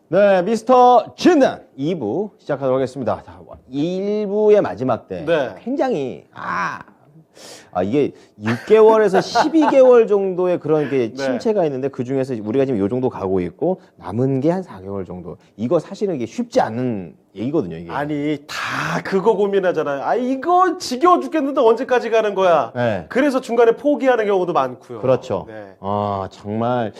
네, 미스터 진단 2부 시작하도록 하겠습니다. 자, 1부의 마지막 때 네. 굉장히 이게 6개월에서 12개월 정도의 그런 게 네. 침체가 있는데 그 중에서 우리가 지금 요 정도 가고 있고 남은 게 한 4개월 정도. 이거 사실은 이게 쉽지 않은 얘기거든요, 이게. 아니 다 그거 고민하잖아요. 아 이거 지겨워 죽겠는데 언제까지 가는 거야. 네. 그래서 중간에 포기하는 경우도 많고요. 그렇죠. 네. 정말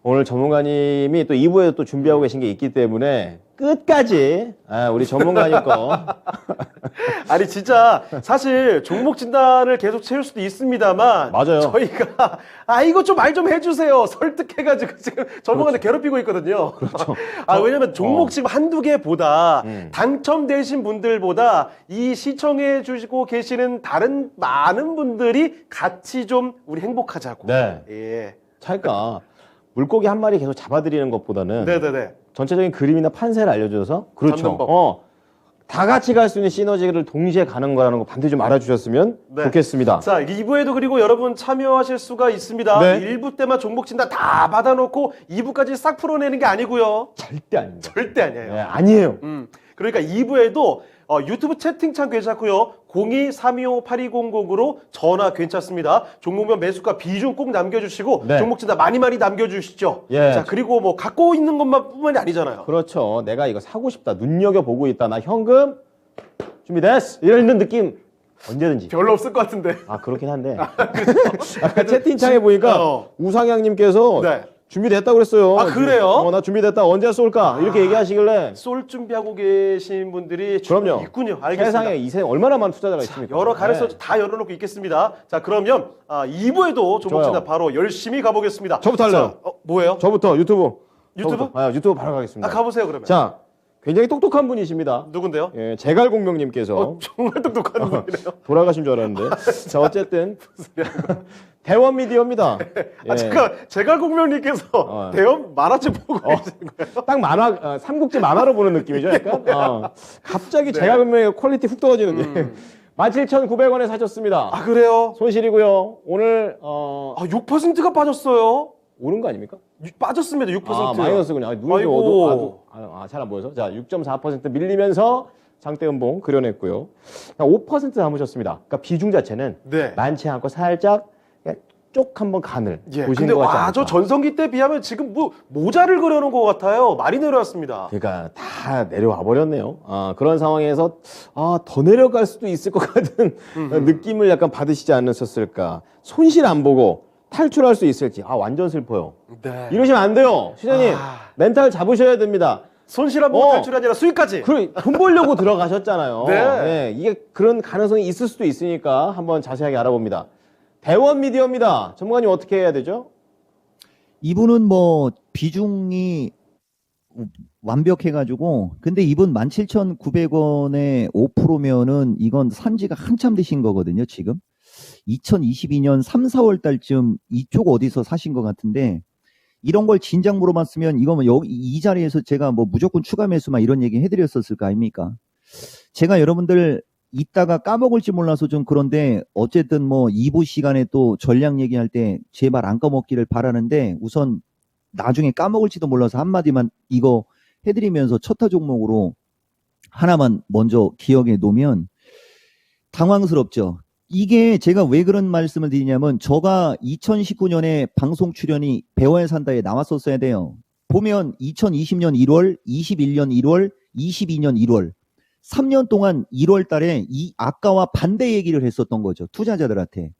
오늘 전문가님이 또 2부에 또 준비하고 계신 게 있기 때문에 끝까지 우리 전문가님 거 아니 진짜 사실 종목 진단을 계속 채울 수도 있습니다만 맞아요. 저희가 이거 좀 말 좀 해주세요 설득해가지고 지금 전문가들 괴롭히고 있거든요. 그렇죠. 왜냐면 종목 지금 한두 개보다 음. 당첨되신 분들보다 이 시청해 주시고 계시는 다른 많은 분들이 같이 좀 우리 행복하자고. 네. 예. 차니까 물고기 한 마리 계속 잡아드리는 것보다는 네네네. 전체적인 그림이나 판세를 알려줘서 그렇죠. 잡는 법. 다 같이 갈 수 있는 시너지를 동시에 가는 거라는 거 반드시 좀 알아주셨으면 네. 좋겠습니다. 자, 2부에도 그리고 여러분 참여하실 수가 있습니다. 네. 1부 때만 종목 진단 다 받아놓고 2부까지 싹 풀어내는 게 아니고요. 절대 아닙니다. 절대 아니에요. 네, 아니에요. 그러니까 2부에도 유튜브 채팅창 괜찮고요. 02-325-8200으로 전화 괜찮습니다. 종목명 매수가 비중 꼭 남겨주시고 네. 종목 진단 많이 남겨주시죠. 예. 자, 그리고 뭐 갖고 있는 것만 뿐만이 아니잖아요. 그렇죠. 내가 이거 사고 싶다. 눈여겨보고 있다. 나 현금 준비됐어. 이런 느낌 언제든지. 별로 없을 것 같은데. 그렇긴 한데. 아까 채팅창에 보니까 우상향님께서 네. 준비됐다고 그랬어요. 그래요? 나 준비됐다. 언제 쏠까? 이렇게 얘기하시길래. 쏠 준비하고 계신 분들이 그럼요. 있군요. 알겠습니다. 세상에 이 세상에 얼마나 많은 투자자가 있습니까? 여러 가래서 네. 다 열어놓고 있겠습니다. 자, 그러면 2부에도 종목 좋아요. 진단 바로 열심히 가보겠습니다. 저부터 할래요. 자, 뭐예요? 저부터 유튜브. 유튜브? 저부터. 유튜브 바로 가겠습니다. 가보세요 그러면. 자, 굉장히 똑똑한 분이십니다. 누군데요? 예, 제갈공명님께서 정말 똑똑한 분이네요. 돌아가신 줄 알았는데. 자, 어쨌든 대원 미디어입니다. 예. 잠깐 제갈공명님께서 대형 만화책 보고 계시는 거예요? 딱 만화, 삼국지 만화로 보는 느낌이죠, 약간. 갑자기 제갈공명의 퀄리티 훅 떨어지는 게. 17,900원에 사셨습니다. 그래요? 손실이고요. 오늘 6%가 빠졌어요. 오른 거 아닙니까? 빠졌습니다. 6%. 마이너스군요. 눈이 아이고. 잘 안 보여서. 자, 6.4% 밀리면서 장대음봉 그려냈고요. 5% 남으셨습니다. 그러니까 비중 자체는 네. 많지 않고 살짝 그냥 쪽 한번 간을 보신 근데 것 같지 않을까. 저 전성기 때 비하면 지금 뭐 모자를 그려놓은 것 같아요. 많이 내려왔습니다. 그러니까 다 내려와 버렸네요. 그런 상황에서 더 내려갈 수도 있을 것 같은 느낌을 약간 받으시지 않으셨을까. 손실 안 보고 탈출할 수 있을지. 완전 슬퍼요. 네. 이러시면 안 돼요. 시장님 멘탈 잡으셔야 됩니다. 손실 안 보고 탈출이 아니라 수익까지. 돈 벌려고 들어가셨잖아요. 네. 이게 그런 가능성이 있을 수도 있으니까 한번 자세하게 알아봅니다. 대원 미디어입니다. 전문가님 어떻게 해야 되죠? 이분은 뭐 비중이 완벽해가지고 근데 이분 17,900원에 5%면은 이건 산지가 한참 되신 거거든요. 지금 2022년 3, 4월 달쯤 이쪽 어디서 사신 것 같은데 이런 걸 진작 물어봤으면 이거 뭐 여기 이 자리에서 제가 뭐 무조건 추가 매수 막 이런 얘기 해드렸었을 거 아닙니까? 제가 여러분들 이따가 까먹을지 몰라서 좀 그런데 어쨌든 뭐 2부 시간에 또 전략 얘기할 때 제발 안 까먹기를 바라는데 우선 나중에 까먹을지도 몰라서 한마디만 이거 해드리면서 첫타 종목으로 하나만 먼저 기억에 놓으면 당황스럽죠. 이게 제가 왜 그런 말씀을 드리냐면 저가 2019년에 방송 출연이 배워야 산다에 나왔었어야 돼요. 보면 2020년 1월, 21년 1월, 22년 1월 3년 동안 1월 달에 이 아까와 반대 얘기를 했었던 거죠. 투자자들한테.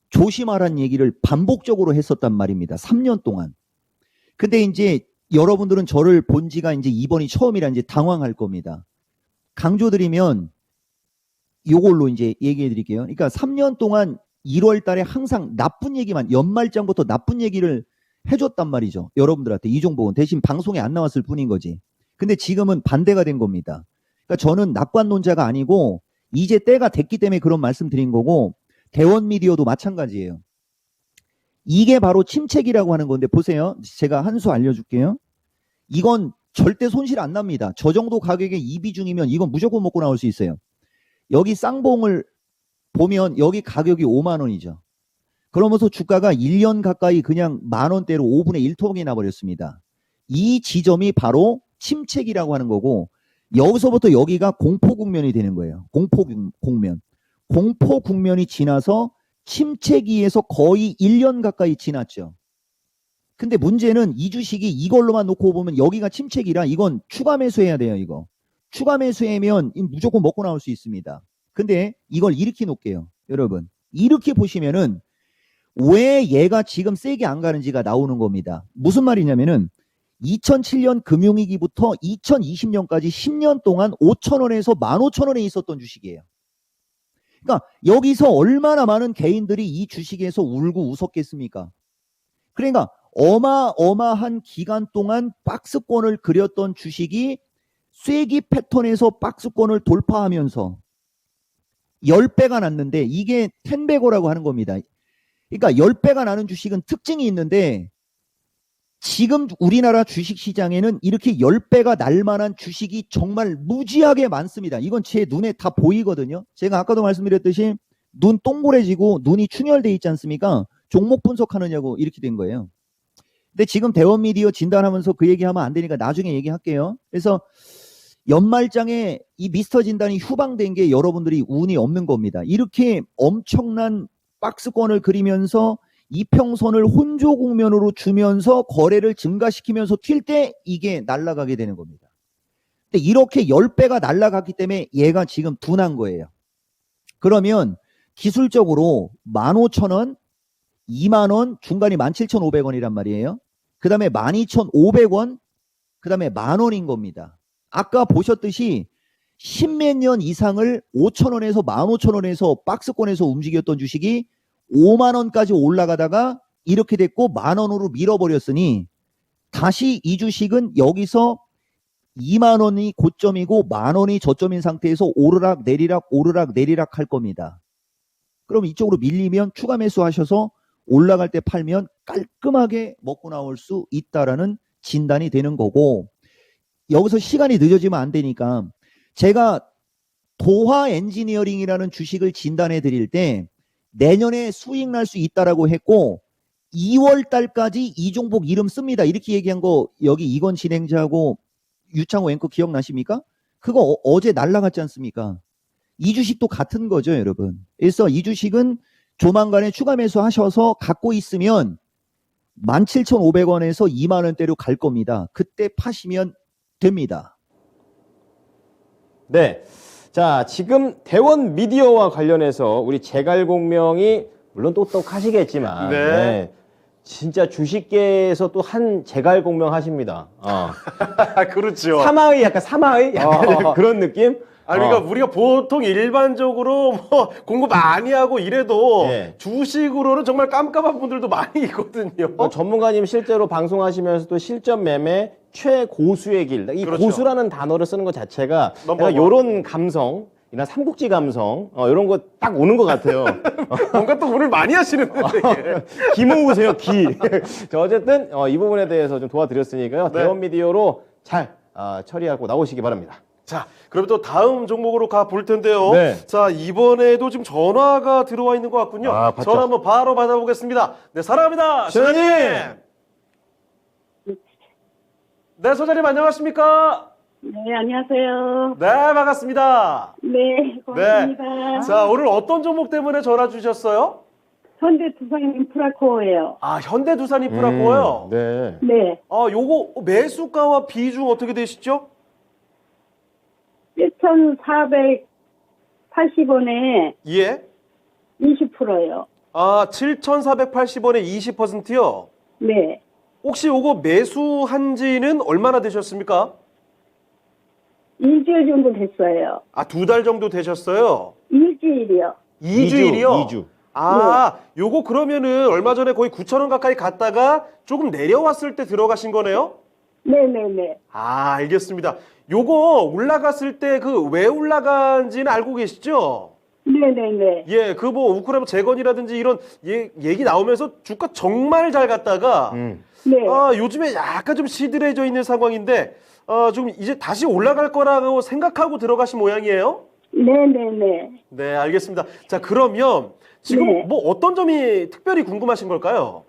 조심하라는 얘기를 반복적으로 했었단 말입니다. 3년 동안. 근데 이제 여러분들은 저를 본 지가 이제 이번이 처음이라 이제 당황할 겁니다. 강조드리면 요걸로 이제 얘기해 드릴게요. 그러니까 3년 동안 1월 달에 항상 나쁜 얘기만, 연말장부터 나쁜 얘기를 해줬단 말이죠. 여러분들한테 이 종목은 대신 방송에 안 나왔을 뿐인 거지. 근데 지금은 반대가 된 겁니다. 그러니까 저는 낙관론자가 아니고 이제 때가 됐기 때문에 그런 말씀 드린 거고 대원 미디어도 마찬가지예요. 이게 바로 침체기라고 하는 건데 보세요. 제가 한 수 알려줄게요. 이건 절대 손실 안 납니다. 저 정도 가격의 이비중이면 이건 무조건 먹고 나올 수 있어요. 여기 쌍봉을 보면 여기 가격이 5만 원이죠. 그러면서 주가가 1년 가까이 그냥 만 원대로 5분의 1통이 나버렸습니다. 이 지점이 바로 침체기라고 하는 거고 여기서부터 여기가 공포 국면이 되는 거예요. 공포 국면. 공포 국면이 지나서 침체기에서 거의 1년 가까이 지났죠. 근데 문제는 이 주식이 이걸로만 놓고 보면 여기가 침체기라 이건 추가 매수해야 돼요, 이거. 추가 매수하면 무조건 먹고 나올 수 있습니다. 근데 이걸 이렇게 놓을게요, 여러분. 이렇게 보시면은 왜 얘가 지금 세게 안 가는지가 나오는 겁니다. 무슨 말이냐면은 2007년 금융위기부터 2020년까지 10년 동안 5,000원에서 15,000원에 있었던 주식이에요. 그러니까 여기서 얼마나 많은 개인들이 이 주식에서 울고 웃었겠습니까? 그러니까 어마어마한 기간 동안 박스권을 그렸던 주식이 쐐기 패턴에서 박스권을 돌파하면서 10배가 났는데 이게 10배고라고 하는 겁니다. 그러니까 10배가 나는 주식은 특징이 있는데 지금 우리나라 주식시장에는 이렇게 10배가 날 만한 주식이 정말 무지하게 많습니다. 이건 제 눈에 다 보이거든요. 제가 아까도 말씀드렸듯이 눈 동그래지고 눈이 충혈돼 있지 않습니까? 종목 분석하느냐고 이렇게 된 거예요. 근데 지금 대원미디어 진단하면서 그 얘기하면 안 되니까 나중에 얘기할게요. 그래서 연말장에 이 미스터 진단이 휴방된 게 여러분들이 운이 없는 겁니다. 이렇게 엄청난 박스권을 그리면서 이평선을 혼조 국면으로 주면서 거래를 증가시키면서 튈 때 이게 날아가게 되는 겁니다. 근데 이렇게 10배가 날아갔기 때문에 얘가 지금 둔한 거예요. 그러면 기술적으로 15,000원, 2만원, 중간이 17,500원이란 말이에요. 그 다음에 12,500원, 그 다음에 만원인 겁니다. 아까 보셨듯이 십몇 년 이상을 5,000원에서 15,000원에서 박스권에서 움직였던 주식이 5만원까지 올라가다가 이렇게 됐고 만원으로 밀어버렸으니 다시 이 주식은 여기서 2만원이 고점이고 만원이 저점인 상태에서 오르락 내리락 할 겁니다. 그럼 이쪽으로 밀리면 추가 매수하셔서 올라갈 때 팔면 깔끔하게 먹고 나올 수 있다라는 진단이 되는 거고 여기서 시간이 늦어지면 안 되니까 제가 도화 엔지니어링이라는 주식을 진단해 드릴 때 내년에 수익 날 수 있다라고 했고 2월 달까지 이 종목 이름 씁니다. 이렇게 얘기한 거 여기 이건 진행자하고 유창호 앵커 기억나십니까? 그거 어제 날라갔지 않습니까? 이 주식도 같은 거죠, 여러분. 그래서 이 주식은 조만간에 추가 매수하셔서 갖고 있으면 17,500원에서 2만 원대로 갈 겁니다. 그때 파시면 됩니다. 네. 자, 지금 대원 미디어와 관련해서 우리 제갈공명이 물론 똑똑하시겠지만 네. 진짜 주식계에서 또 한 제갈공명 하십니다. 그렇죠. 사마의 약간 사마의 약간 그런 느낌? 아니, 그러니까 우리가 보통 일반적으로 뭐 공부 많이 하고 이래도 예. 주식으로는 정말 깜깜한 분들도 많이 있거든요. 전문가님 실제로 방송하시면서도 실전 매매 최고수의 길. 이 그렇죠. 고수라는 단어를 쓰는 것 자체가 넘버원. 이런 감성, 이나 삼국지 감성 이런 거 딱 오는 것 같아요. 뭔가 또 오늘 많이 하시는데. 기 모으세요, 기. 자, 어쨌든 이 부분에 대해서 좀 도와드렸으니까요. 네. 대원 미디어로 잘 처리하고 나오시기 바랍니다. 자, 그럼 또 다음 종목으로 가 볼 텐데요. 네. 자, 이번에도 지금 전화가 들어와 있는 것 같군요. 아, 받죠. 전화 한번 바로 받아보겠습니다. 네, 사랑합니다. 소장님! 네, 소장님 안녕하십니까? 네, 안녕하세요. 네, 반갑습니다. 네, 고맙습니다. 자, 오늘 어떤 종목 때문에 전화 주셨어요? 현대투상 인프라코어예요. 아, 현대두산 인프라코어요? 네. 네, 요거 매수가와 비중 어떻게 되시죠? 7,480원에 예. 20%예요. 아, 7,480원에 20%요? 네, 혹시 요거 매수한 지는 얼마나 되셨습니까? 일주일 정도 됐어요. 아, 2달 정도 되셨어요? 일주일이요. 2주일이요? 2주. 아, 요거 그러면은 얼마 전에 거의 9,000원 가까이 갔다가 조금 내려왔을 때 들어가신 거네요? 네네네. 아, 알겠습니다. 요거 올라갔을 때 그 왜 올라간지는 알고 계시죠? 네네네. 예, 그 뭐 우크라이나 재건이라든지 이런 얘기 나오면서 주가 정말 잘 갔다가 네. 요즘에 약간 좀 시들해져 있는 상황인데 좀 이제 다시 올라갈 거라고 생각하고 들어가신 모양이에요? 네네네. 네, 알겠습니다. 자, 그러면 지금 네. 뭐 어떤 점이 특별히 궁금하신 걸까요?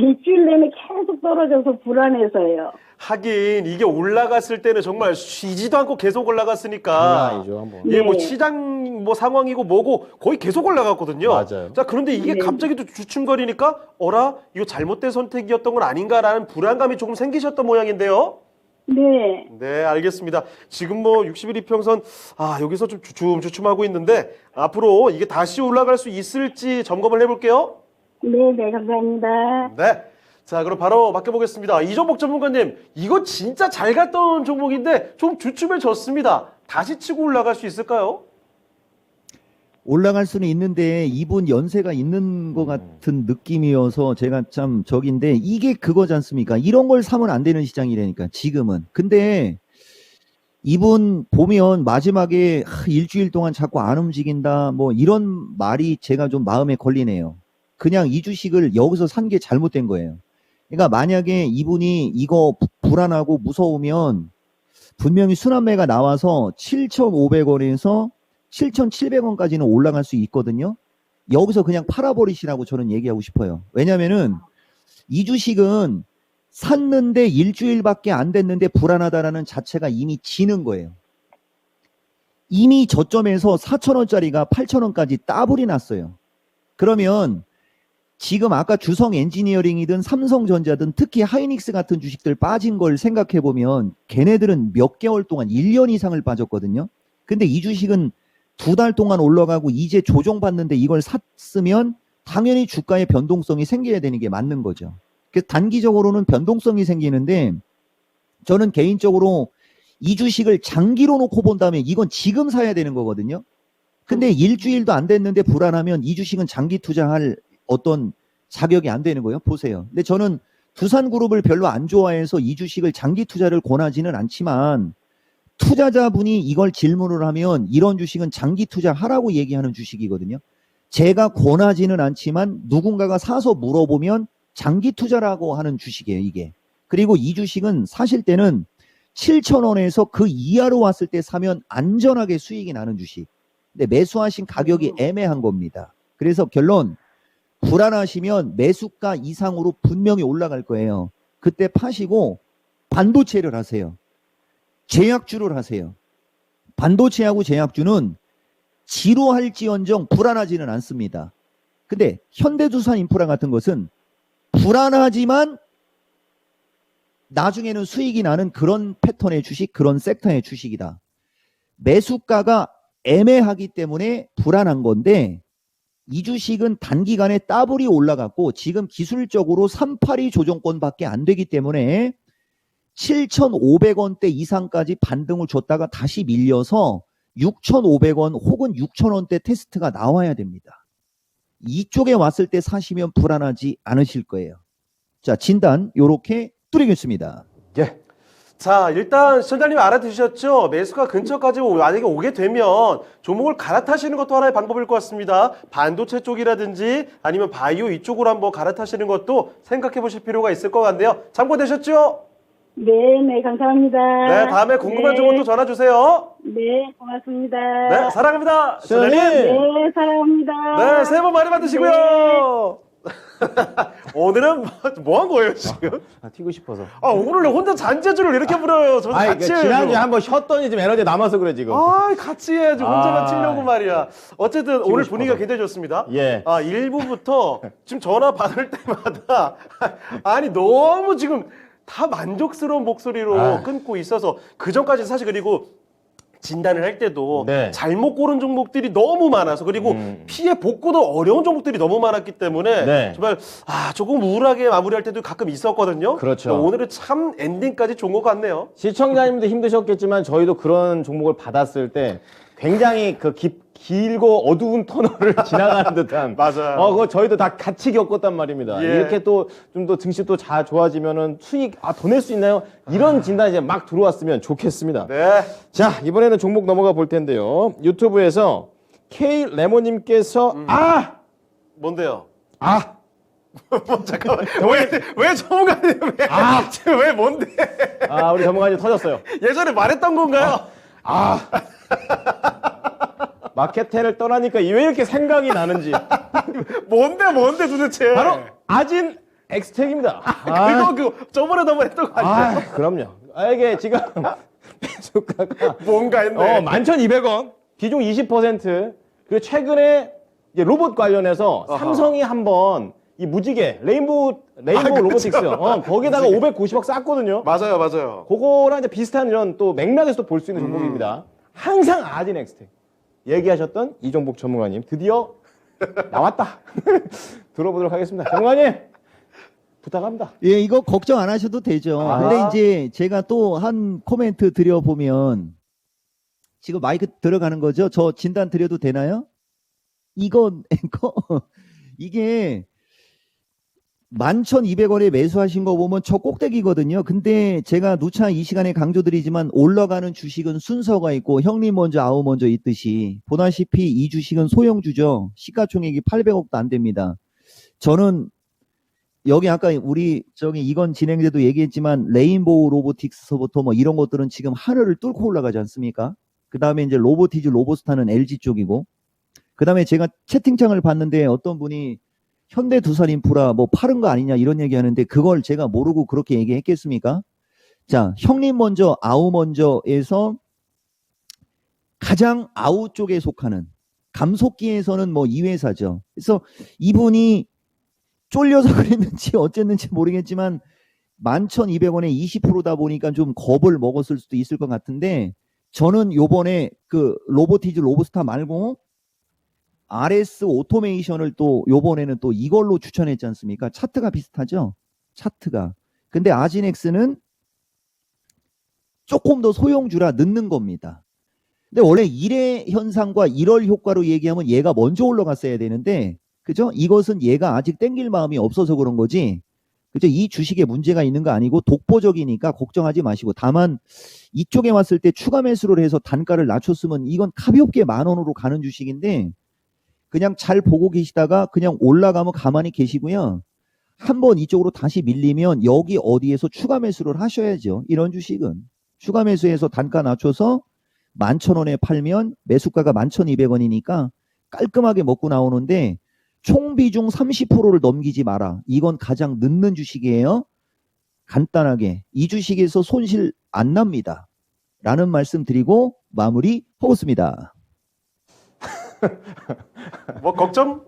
일주일 내내 계속 떨어져서 불안해서요. 하긴 이게 올라갔을 때는 정말 쉬지도 않고 계속 장난 올라갔으니까 아니죠, 한번. 이게 뭐 네. 시장 뭐 상황이고 뭐고 거의 계속 올라갔거든요. 맞아요. 자, 그런데 이게 네. 갑자기 또 주춤거리니까 어라? 이거 잘못된 선택이었던 건 아닌가라는 불안감이 조금 생기셨던 모양인데요. 네. 네, 알겠습니다. 지금 뭐 60일 이평선 여기서 좀 주춤주춤하고 있는데 앞으로 이게 다시 올라갈 수 있을지 점검을 해볼게요. 네, 네, 감사합니다. 네. 자, 그럼 바로 맡겨보겠습니다. 이종복 전문가님, 이거 진짜 잘 갔던 종목인데 좀 주춤해졌습니다. 다시 치고 올라갈 수 있을까요? 올라갈 수는 있는데 이분 연세가 있는 것 같은 느낌이어서 제가 참 저긴데 이게 그거지 않습니까? 이런 걸 사면 안 되는 시장이라니까 지금은. 근데 이분 보면 마지막에 일주일 동안 자꾸 안 움직인다 뭐 이런 말이 제가 좀 마음에 걸리네요. 그냥 이 주식을 여기서 산 게 잘못된 거예요. 그러니까 만약에 이분이 이거 불안하고 무서우면 분명히 순환매가 나와서 7,500원에서 7,700원까지는 올라갈 수 있거든요. 여기서 그냥 팔아버리시라고 저는 얘기하고 싶어요. 왜냐면은 이 주식은 샀는데 일주일밖에 안 됐는데 불안하다라는 자체가 이미 지는 거예요. 이미 저점에서 4,000원짜리가 8,000원까지 따블이 났어요. 그러면 지금 아까 주성 엔지니어링이든 삼성전자든 특히 하이닉스 같은 주식들 빠진 걸 생각해 보면 걔네들은 몇 개월 동안 1년 이상을 빠졌거든요. 근데 이 주식은 2달 동안 올라가고 이제 조정받는데 이걸 샀으면 당연히 주가의 변동성이 생겨야 되는 게 맞는 거죠. 그래서 단기적으로는 변동성이 생기는데 저는 개인적으로 이 주식을 장기로 놓고 본다면 이건 지금 사야 되는 거거든요. 근데 일주일도 안 됐는데 불안하면 이 주식은 장기 투자할 어떤 자격이 안 되는 거예요. 보세요. 근데 저는 두산그룹을 별로 안 좋아해서 이 주식을 장기 투자를 권하지는 않지만 투자자분이 이걸 질문을 하면 이런 주식은 장기 투자하라고 얘기하는 주식이거든요. 제가 권하지는 않지만 누군가가 사서 물어보면 장기 투자라고 하는 주식이에요, 이게. 그리고 이 주식은 사실 때는 7,000원에서 그 이하로 왔을 때 사면 안전하게 수익이 나는 주식. 근데 매수하신 가격이 애매한 겁니다. 그래서 결론, 불안하시면 매수가 이상으로 분명히 올라갈 거예요. 그때 파시고 반도체를 하세요. 제약주를 하세요. 반도체하고 제약주는 지루할지언정 불안하지는 않습니다. 근데 현대두산인프라 같은 것은 불안하지만 나중에는 수익이 나는 그런 패턴의 주식, 그런 섹터의 주식이다. 매수가가 애매하기 때문에 불안한 건데 이 주식은 단기간에 따블이 올라갔고 지금 기술적으로 382 조정권밖에 안 되기 때문에 7,500원대 이상까지 반등을 줬다가 다시 밀려서 6,500원 혹은 6,000원대 테스트가 나와야 됩니다. 이쪽에 왔을 때 사시면 불안하지 않으실 거예요. 자, 진단 요렇게 뚜리겠습니다. 예. 자, 일단 시청자님 알아두셨죠? 매수가 근처까지 만약에 오게 되면 종목을 갈아타시는 것도 하나의 방법일 것 같습니다. 반도체 쪽이라든지 아니면 바이오 이쪽으로 한번 갈아타시는 것도 생각해 보실 필요가 있을 것 같네요. 참고되셨죠? 네, 네, 감사합니다. 네, 다음에 궁금한 점은 또 전화 주세요. 네, 고맙습니다. 네, 사랑합니다. 시청자님. 시청자님. 네, 사랑합니다. 네, 새해 복 많이 받으시고요. 오늘은 뭐 한 거예요, 지금? 튀고 싶어서. 오늘 혼자 잔재주를 이렇게 부려요. 저도 아이, 같이 해야죠. 지난주에 한번 쉬었더니 지금 에너지 남아서 그래, 지금. 같이 해야지. 혼자만 아. 치려고 말이야. 어쨌든 오늘 싶어서. 분위기가 굉장히 좋습니다. 예. 1부부터 지금 전화 받을 때마다 아니 너무 지금 다 만족스러운 목소리로 아. 끊고 있어서 그 전까지 사실 그리고 진단을 할 때도 네. 잘못 고른 종목들이 너무 많아서 그리고 피해 복구도 어려운 종목들이 너무 많았기 때문에 네. 정말 조금 우울하게 마무리할 때도 가끔 있었거든요. 그렇죠. 그러니까 오늘은 참 엔딩까지 좋은 것 같네요. 시청자님도 힘드셨겠지만 저희도 그런 종목을 받았을 때 굉장히 그 길고 어두운 터널을 지나가는 듯한 맞아요. 그거 저희도 다 같이 겪었단 말입니다. 예. 이렇게 또 좀 더 증시 또 좋아지면은 수익 더 낼 수 있나요? 이런 진단이 이제 막 들어왔으면 좋겠습니다. 네. 자, 이번에는 종목 넘어가 볼 텐데요. 유튜브에서 K 레모님께서 뭔데요? 잠깐만. 왜 전문가님 왜 뭔데? 우리 전문가님 터졌어요. 예전에 말했던 건가요? 마케테를 떠나니까 왜 이렇게 생각이 나는지. 뭔데 도대체? 바로 아진 엑스텍입니다. 그거 저번에도 한번 했던 거 아니에요? 그럼요. 이게 지금 매수가가 뭔가 했네. 11,200원, 비중 20%. 그리고 최근에 이제 로봇 관련해서 아하. 삼성이 한번 이 무지개 레인보우 로보틱스 거기다가 590억 쌌거든요. 맞아요. 그거랑 이제 비슷한 이런 또 맥락에서 볼 수 있는 종목입니다. 항상 아진 엑스텍 얘기하셨던 이종복 전문가님 드디어 나왔다. 들어보도록 하겠습니다. 전문가님 부탁합니다. 예, 이거 걱정 안 하셔도 되죠. 아. 근데 이제 제가 또 한 코멘트 드려보면 지금 마이크 들어가는 거죠? 저 진단 드려도 되나요? 이건 이게 11,200원에 매수하신 거 보면 저 꼭대기거든요. 근데 제가 누차 이 시간에 강조드리지만 올라가는 주식은 순서가 있고 형님 먼저 아우 먼저 있듯이 보다시피 이 주식은 소형주죠. 시가총액이 800억도 안 됩니다. 저는 여기 아까 우리 이건 진행자도 얘기했지만 레인보우 로보틱스서부터 뭐 이런 것들은 지금 하늘을 뚫고 올라가지 않습니까? 그 다음에 이제 로보티즈 로보스타는 LG 쪽이고 그 다음에 제가 채팅창을 봤는데 어떤 분이 현대두산인프라 뭐 파는 거 아니냐 이런 얘기 하는데 그걸 제가 모르고 그렇게 얘기했겠습니까? 자, 형님 먼저 아우 먼저에서 가장 아우 쪽에 속하는 감속기에서는 뭐 이 회사죠. 그래서 이분이 쫄려서 그랬는지 어쨌는지 모르겠지만 11,200원에 20%다 보니까 좀 겁을 먹었을 수도 있을 것 같은데 저는 요번에 그 로보티즈 로보스타 말고 RS 오토메이션을 또 요번에는 또 이걸로 추천했지 않습니까? 차트가 비슷하죠? 차트가. 근데 아진엑스는 조금 더 소형주라 늦는 겁니다. 근데 원래 1회 현상과 1월 효과로 얘기하면 얘가 먼저 올라갔어야 되는데 그죠? 이것은 얘가 아직 땡길 마음이 없어서 그런 거지. 그죠? 이 주식에 문제가 있는 거 아니고 독보적이니까 걱정하지 마시고 다만 이쪽에 왔을 때 추가 매수를 해서 단가를 낮췄으면 이건 가볍게 10,000원으로 가는 주식인데 그냥 잘 보고 계시다가 그냥 올라가면 가만히 계시고요. 한번 이쪽으로 다시 밀리면 여기 어디에서 추가 매수를 하셔야죠. 이런 주식은. 추가 매수해서 단가 낮춰서 11,000원에 팔면 매수가가 11,200원이니까 깔끔하게 먹고 나오는데 총 비중 30%를 넘기지 마라. 이건 가장 늦는 주식이에요. 간단하게 이 주식에서 손실 안 납니다. 라는 말씀 드리고 마무리 하겠습니다. 뭐 걱정?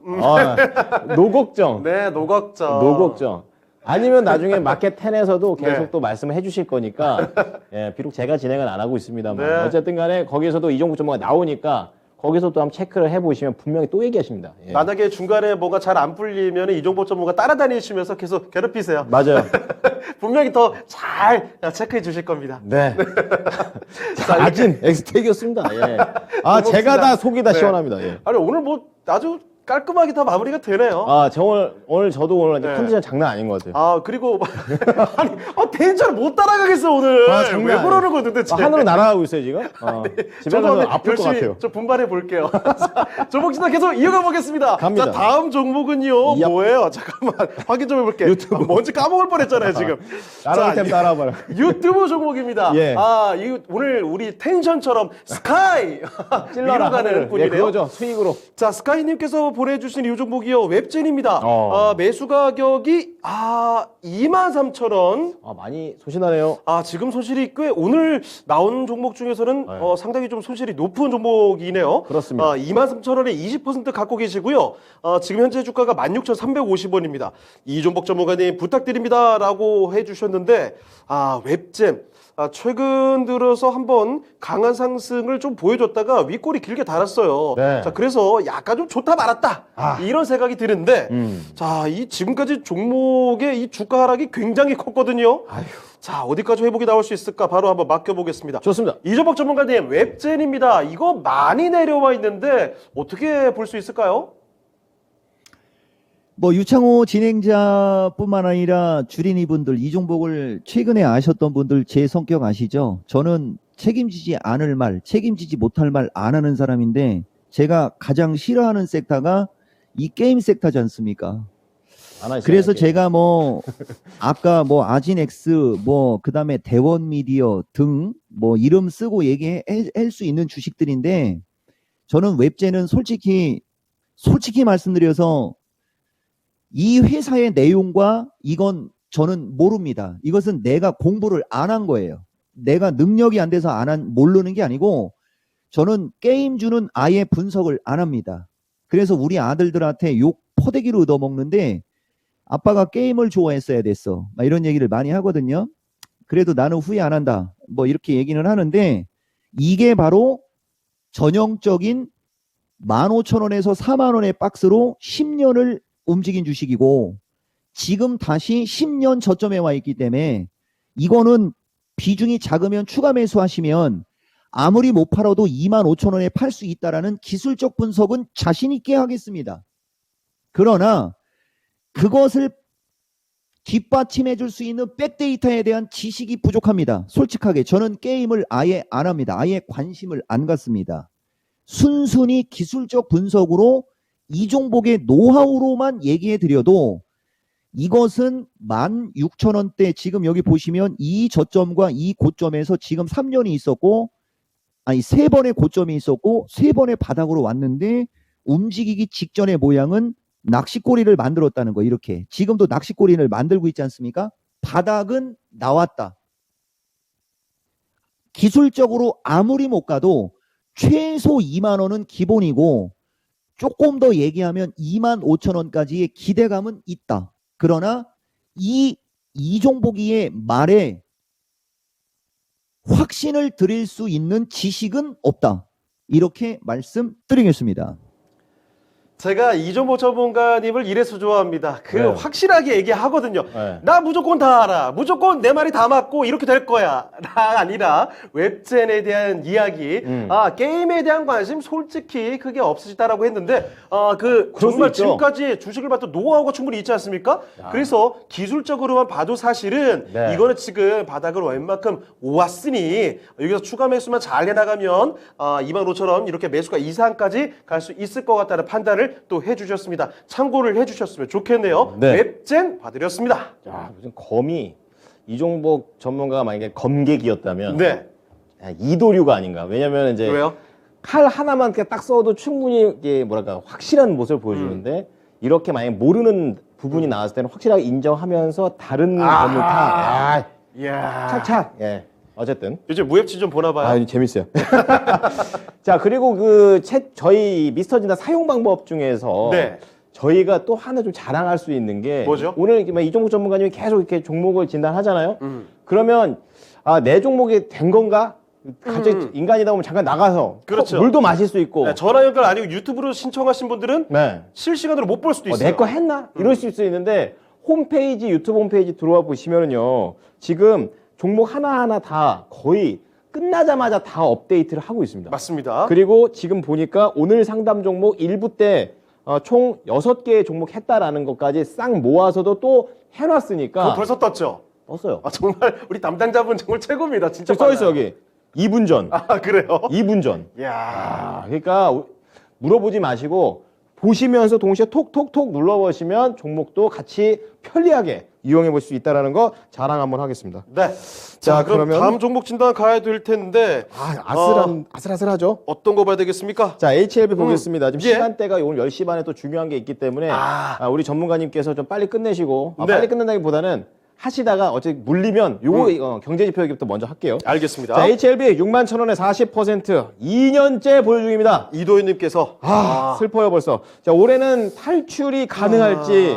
노걱정. 네, 노걱정. 노걱정. 아니면 나중에 마켓 10에서도 계속 네. 또 말씀을 해주실 거니까 예, 비록 제가 진행은 안 하고 있습니다만 네. 어쨌든 간에 거기서도 이종국 전문가 나오니까 거기서 또 한번 체크를 해보시면 분명히 또 얘기하십니다. 예. 만약에 중간에 뭐가 잘 안 풀리면 이종복 전문가 따라다니시면서 계속 괴롭히세요. 맞아요. 분명히 더 잘 체크해 주실 겁니다. 네. 자, 아진 엑스텍이었습니다. 예. 고맙습니다. 제가 다 속이 다 네. 시원합니다. 예. 아니 오늘 뭐 아주 깔끔하게 다 마무리가 되네요. 저 오늘 저도 오늘 네. 컨디션 장난 아닌 것 같아요. 그리고 아니 텐션 못 따라가겠어 오늘. 장난 왜 아니에요. 그러는 거 도대체? 하늘로 날아갈 있어요 지금. 집에 저도 가서 오늘 아플 것 열심히 같아요. 좀 분발해 볼게요. 조목 시장 계속 이어가 보겠습니다. 갑니다. 자, 다음 종목은요. 얍. 뭐예요? 잠깐만 확인 좀 해볼게. 유튜브. 뭔지 까먹을 뻔했잖아요 지금. 따라올 땐 따라와봐라. 유튜브 종목입니다. 예. 오늘 우리 텐션처럼 스카이 위로 가는 하늘을. 분이네요. 예, 그거죠. 수익으로. 자, 스카이님께서 보내주신 이 종목이요. 웹젠입니다. 어. 매수 가격이 23,000원. 많이 소신하네요. 지금 손실이 꽤 오늘 나온 종목 중에서는 네. 상당히 좀 손실이 높은 종목이네요. 그렇습니다. 23,000원에 20% 갖고 계시고요. 지금 현재 주가가 16,350원입니다. 이종복 전문가님 부탁드립니다라고 해주셨는데 웹젠 최근 들어서 한번 강한 상승을 좀 보여줬다가 윗골이 길게 달았어요. 네. 자, 그래서 약간 좀 좋다 말았다 이런 생각이 드는데 자, 이 지금까지 종목의 이 주가 하락이 굉장히 컸거든요. 자, 어디까지 회복이 나올 수 있을까 바로 한번 맡겨보겠습니다. 좋습니다. 이종복 전문가님 웹젠입니다. 이거 많이 내려와 있는데 어떻게 볼 수 있을까요? 뭐 유창호 진행자뿐만 아니라 주린이 분들 이종복을 최근에 아셨던 분들 제 성격 아시죠? 저는 책임지지 않을 말, 책임지지 못할 말 안 하는 사람인데 제가 가장 싫어하는 섹터가 이 게임 섹터지 않습니까? 안 하시나요, 그래서 게임? 제가 뭐 아까 뭐 아진엑스 뭐 그다음에 대원미디어 등 뭐 이름 쓰고 얘기할 수 있는 주식들인데 저는 웹젠은 솔직히 말씀드려서 이 회사의 내용과 이건 저는 모릅니다. 이것은 내가 공부를 안 한 거예요. 내가 능력이 안 돼서 모르는 게 아니고 저는 게임주는 아예 분석을 안 합니다. 그래서 우리 아들들한테 욕 포대기로 얻어먹는데 아빠가 게임을 좋아했어야 됐어. 막 이런 얘기를 많이 하거든요. 그래도 나는 후회 안 한다. 뭐 이렇게 얘기는 하는데 이게 바로 전형적인 15,000원에서 4만원의 박스로 10년을 움직인 주식이고 지금 다시 10년 저점에 와 있기 때문에 이거는 비중이 작으면 추가 매수하시면 아무리 못 팔아도 25,000원에 팔 수 있다라는 기술적 분석은 자신 있게 하겠습니다. 그러나 그것을 뒷받침해 줄 수 있는 백데이터에 대한 지식이 부족합니다. 솔직하게 저는 게임을 아예 안 합니다. 아예 관심을 안 갖습니다. 순순히 기술적 분석으로 이 종목의 노하우로만 얘기해 드려도 이것은 16,000원대 지금 여기 보시면 이 저점과 이 고점에서 지금 3년이 있었고 아니 3번의 고점이 있었고 3번의 바닥으로 왔는데 움직이기 직전의 모양은 낚시꼬리를 만들었다는 거. 이렇게 지금도 낚시꼬리를 만들고 있지 않습니까? 바닥은 나왔다. 기술적으로 아무리 못 가도 최소 2만 원은 기본이고 조금 더 얘기하면 25,000원까지의 기대감은 있다. 그러나 이 종목의 말에 확신을 드릴 수 있는 지식은 없다. 이렇게 말씀드리겠습니다. 제가 이종복 전문가님을 이래서 좋아합니다. 그 네. 확실하게 얘기하거든요. 네. 나 무조건 다 알아. 무조건 내 말이 다 맞고 이렇게 될 거야. 나 아니라 웹젠에 대한 이야기, 게임에 대한 관심 솔직히 크게 없으시다라고 했는데, 그럴 정말 수 있죠. 지금까지 주식을 봤던 노하우가 충분히 있지 않습니까? 그래서 기술적으로만 봐도 사실은 네. 이거는 지금 바닥을 웬만큼 오왔으니 여기서 추가 매수만 잘 해나가면 25,000원 이렇게 매수가 이상까지 갈 수 있을 것 같다는 판단을 또 해주셨습니다. 참고를 해주셨으면 좋겠네요. 네. 웹젠 봐드렸습니다. 야, 무슨 검이 이종복 전문가가 만약에 검객이었다면 네. 야, 이도류가 아닌가. 왜냐면 이제 왜요? 칼 하나만 이렇게 딱 써도 충분히 이게 뭐랄까 확실한 모습을 보여주는데 이렇게 만약에 모르는 부분이 나왔을 때는 확실하게 인정하면서 다른 검을 다 이야. 착착. 예. 어쨌든 요즘 무협지 좀 보나 봐요. 재밌어요. 자, 그리고 저희 미스터 진다 사용 방법 중에서 네. 저희가 또 하나 좀 자랑할 수 있는 게 뭐죠? 오늘 이종국 전문가님이 계속 이렇게 종목을 진단하잖아요. 그러면 내 종목이 된 건가? 갑자기 인간이다 보면 잠깐 나가서 그렇죠. 물도 마실 수 있고 네, 전화 연결 아니고 유튜브로 신청하신 분들은 네. 실시간으로 못 볼 수도 있어요. 내 거 했나? 이럴 수 있는데 홈페이지 유튜브 홈페이지 들어와 보시면은요. 지금 종목 하나하나 다 거의 끝나자마자 다 업데이트를 하고 있습니다. 맞습니다. 그리고 지금 보니까 오늘 상담 종목 1부 때 총 6개의 종목 했다라는 것까지 싹 모아서도 또 해놨으니까 그거 벌써 떴죠? 떴어요. 정말 우리 담당자분 정말 최고입니다. 진짜 써 있어 빨라요. 여기 2분 전. 그래요? 2분 전. 이야. 그러니까 물어보지 마시고 보시면서 동시에 톡톡톡 눌러보시면 종목도 같이 편리하게 이용해 볼 수 있다는 거 자랑 한번 하겠습니다. 네. 자, 그럼 그러면 다음 종목 진단 가야 될 텐데 아슬아슬하죠? 어떤 거 봐야 되겠습니까? 자, HLB 보겠습니다. 지금 예. 시간대가 오늘 10시 반에 또 중요한 게 있기 때문에 우리 전문가님께서 좀 빨리 끝내시고 네. 빨리 끝낸다기보다는 하시다가 어차피 물리면 요거 경제지표 얘기부터 먼저 할게요. 알겠습니다. 자, HLB 61,000원에 40% 2년째 보유 중입니다. 이도현님께서 슬퍼요 벌써. 자, 올해는 탈출이 가능할지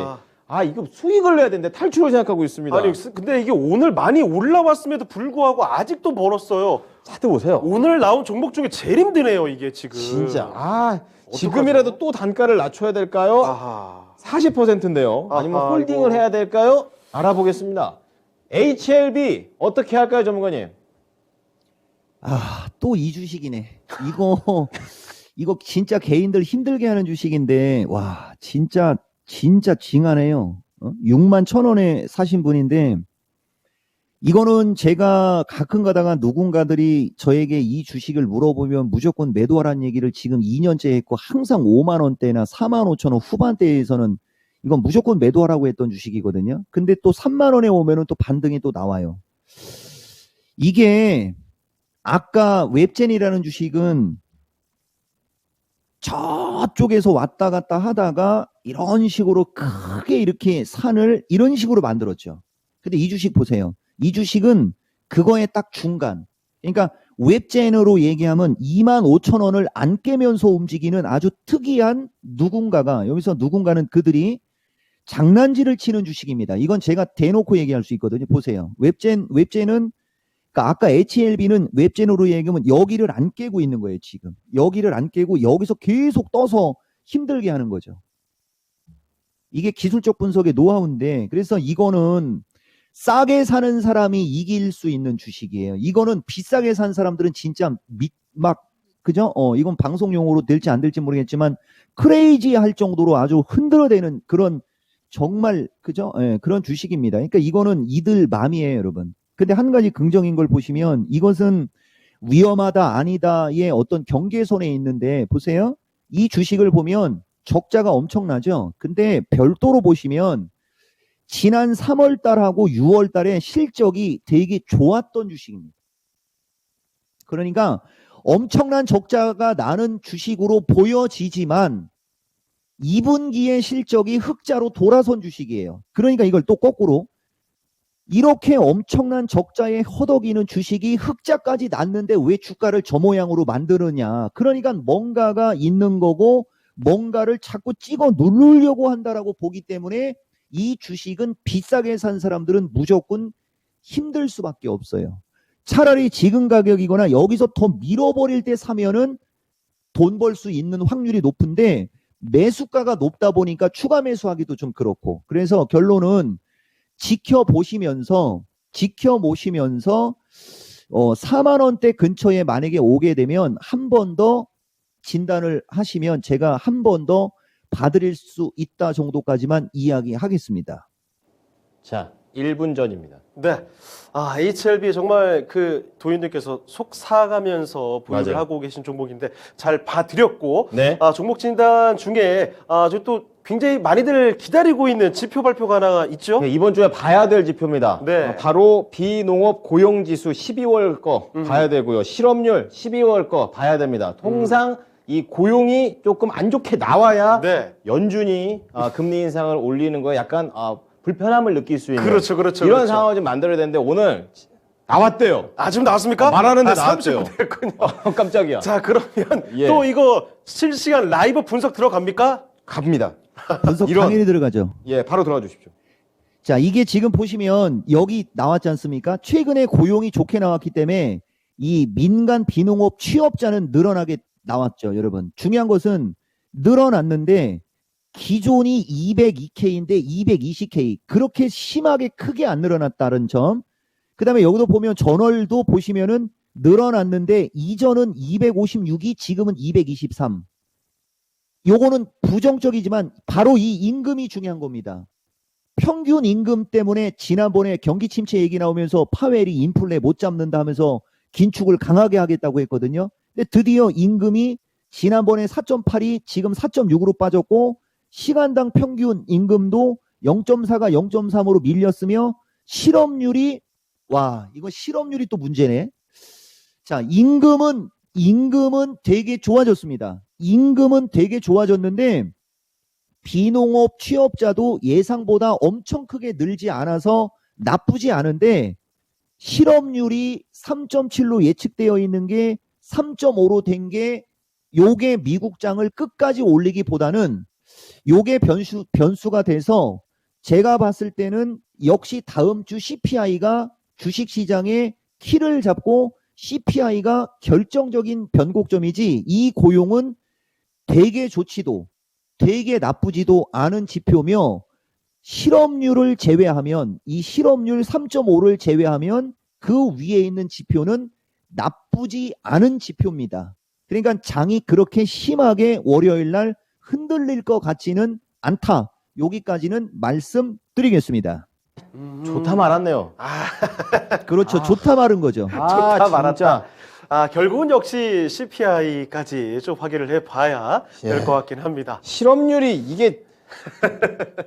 이거 수익을 내야 되는데 탈출을 생각하고 있습니다. 아니 근데 이게 오늘 많이 올라왔음에도 불구하고 아직도 멀었어요. 차트 보세요. 오늘 나온 종목 중에 제일 힘드네요 이게 지금. 진짜 지금이라도 또 단가를 낮춰야 될까요? 아하. 40%인데요. 아니면 아하, 홀딩을 이거. 해야 될까요? 알아보겠습니다. HLB 어떻게 할까요, 전문가님? 또 이 주식이네. 이거 진짜 개인들 힘들게 하는 주식인데, 와, 진짜 징하네요. 61,000원에 사신 분인데, 이거는 제가 가끔 가다가 누군가들이 저에게 이 주식을 물어보면 무조건 매도하라는 얘기를 지금 2년째 했고, 항상 5만원대나 45,000원 후반대에서는 이건 무조건 매도하라고 했던 주식이거든요. 근데 또 3만원에 오면은 또 반등이 또 나와요. 이게, 아까 웹젠이라는 주식은 저쪽에서 왔다 갔다 하다가 이런 식으로 크게 이렇게 산을 이런 식으로 만들었죠. 근데 이 주식 보세요. 이 주식은 그거에 딱 중간. 그러니까 웹젠으로 얘기하면 25,000원을 안 깨면서 움직이는 아주 특이한 누군가가, 여기서 누군가는 그들이 장난질을 치는 주식입니다. 이건 제가 대놓고 얘기할 수 있거든요. 보세요. 웹젠은, 그러니까 아까 HLB는 웹젠으로 얘기하면 여기를 안 깨고 있는 거예요, 지금. 여기를 안 깨고 여기서 계속 떠서 힘들게 하는 거죠. 이게 기술적 분석의 노하우인데, 그래서 이거는 싸게 사는 사람이 이길 수 있는 주식이에요. 이거는 비싸게 산 사람들은 진짜 그죠? 이건 방송 용어로 될지 안 될지 모르겠지만 크레이지 할 정도로 아주 흔들어대는 그런 정말 그죠? 예, 그런 주식입니다. 그러니까 이거는 이들 맘이에요, 여러분. 근데 한 가지 긍정인 걸 보시면 이것은 위험하다 아니다의 어떤 경계선에 있는데 보세요. 이 주식을 보면 적자가 엄청나죠. 근데 별도로 보시면 지난 3월 달하고 6월 달에 실적이 되게 좋았던 주식입니다. 그러니까 엄청난 적자가 나는 주식으로 보여지지만 2분기의 실적이 흑자로 돌아선 주식이에요. 그러니까 이걸 또 거꾸로 이렇게 엄청난 적자에 허덕이는 주식이 흑자까지 났는데 왜 주가를 저 모양으로 만드느냐. 그러니까 뭔가가 있는 거고 뭔가를 자꾸 찍어 누르려고 한다라고 보기 때문에 이 주식은 비싸게 산 사람들은 무조건 힘들 수밖에 없어요. 차라리 지금 가격이거나 여기서 더 밀어버릴 때 사면은 돈 벌 수 있는 확률이 높은데 매수가가 높다 보니까 추가 매수하기도 좀 그렇고, 그래서 결론은 지켜보시면서 4만 원대 근처에 만약에 오게 되면 한 번 더 진단을 하시면 제가 한 번 더 봐드릴 수 있다 정도까지만 이야기하겠습니다. 자, 1분 전입니다. 네. HLB 정말 그 도인들께서 속삭하면서 보유를 맞아요. 하고 계신 종목인데 잘 봐드렸고, 네. 종목 진단 중에 저 또 굉장히 많이들 기다리고 있는 지표 발표가 하나 있죠? 네, 이번 주에 봐야 될 지표입니다. 네. 바로 비농업 고용지수 12월 거 봐야 되고요. 실업률 12월 거 봐야 됩니다. 통상 이 고용이 조금 안 좋게 나와야 네. 연준이 금리 인상을 올리는 거에 약간 불편함을 느낄 수 있는 그렇죠. 이런 그렇죠. 상황을 좀 만들어야 되는데 오늘 나왔대요. 지금 나왔습니까? 말하는데 나왔대요. 30분 됐군요. 깜짝이야. 자, 그러면 예. 또 이거 실시간 라이브 분석 들어갑니까? 갑니다. 분석 이런- 당연히 들어가죠. 예, 바로 들어가 주십시오. 자, 이게 지금 보시면 여기 나왔지 않습니까? 최근에 고용이 좋게 나왔기 때문에 이 민간 비농업 취업자는 늘어나게 나왔죠, 여러분. 중요한 것은 늘어났는데 기존이 202K인데 220K. 그렇게 심하게 크게 안 늘어났다는 점. 그 다음에 여기도 보면 전월도 보시면은 늘어났는데 이전은 256이 지금은 223. 요거는 부정적이지만 바로 이 임금이 중요한 겁니다. 평균 임금 때문에 지난번에 경기 침체 얘기 나오면서 파웰이 인플레 못 잡는다 하면서 긴축을 강하게 하겠다고 했거든요. 근데 드디어 임금이 지난번에 4.8이 지금 4.6으로 빠졌고 시간당 평균 임금도 0.4가 0.3으로 밀렸으며 실업률이 이거 실업률이 또 문제네. 자, 임금은 되게 좋아졌습니다. 임금은 되게 좋아졌는데 비농업 취업자도 예상보다 엄청 크게 늘지 않아서 나쁘지 않은데 실업률이 3.7로 예측되어 있는 게 3.5로 된 게 요게 미국장을 끝까지 올리기보다는 요게 변수가 돼서 제가 봤을 때는 역시 다음 주 CPI가 주식시장의 키를 잡고 CPI가 결정적인 변곡점이지 이 고용은 되게 좋지도 되게 나쁘지도 않은 지표며 실업률을 제외하면 이 실업률 3.5를 제외하면 그 위에 있는 지표는 나쁘지 않은 지표입니다. 그러니까 장이 그렇게 심하게 월요일 날 흔들릴 것 같지는 않다. 여기까지는 말씀드리겠습니다. 좋다 말았네요. 그렇죠. 좋다 말은 거죠. 좋다 진짜. 말았다. 결국은 역시 CPI까지 좀 확인을 해봐야 될 것 같긴 합니다. 실업률이 이게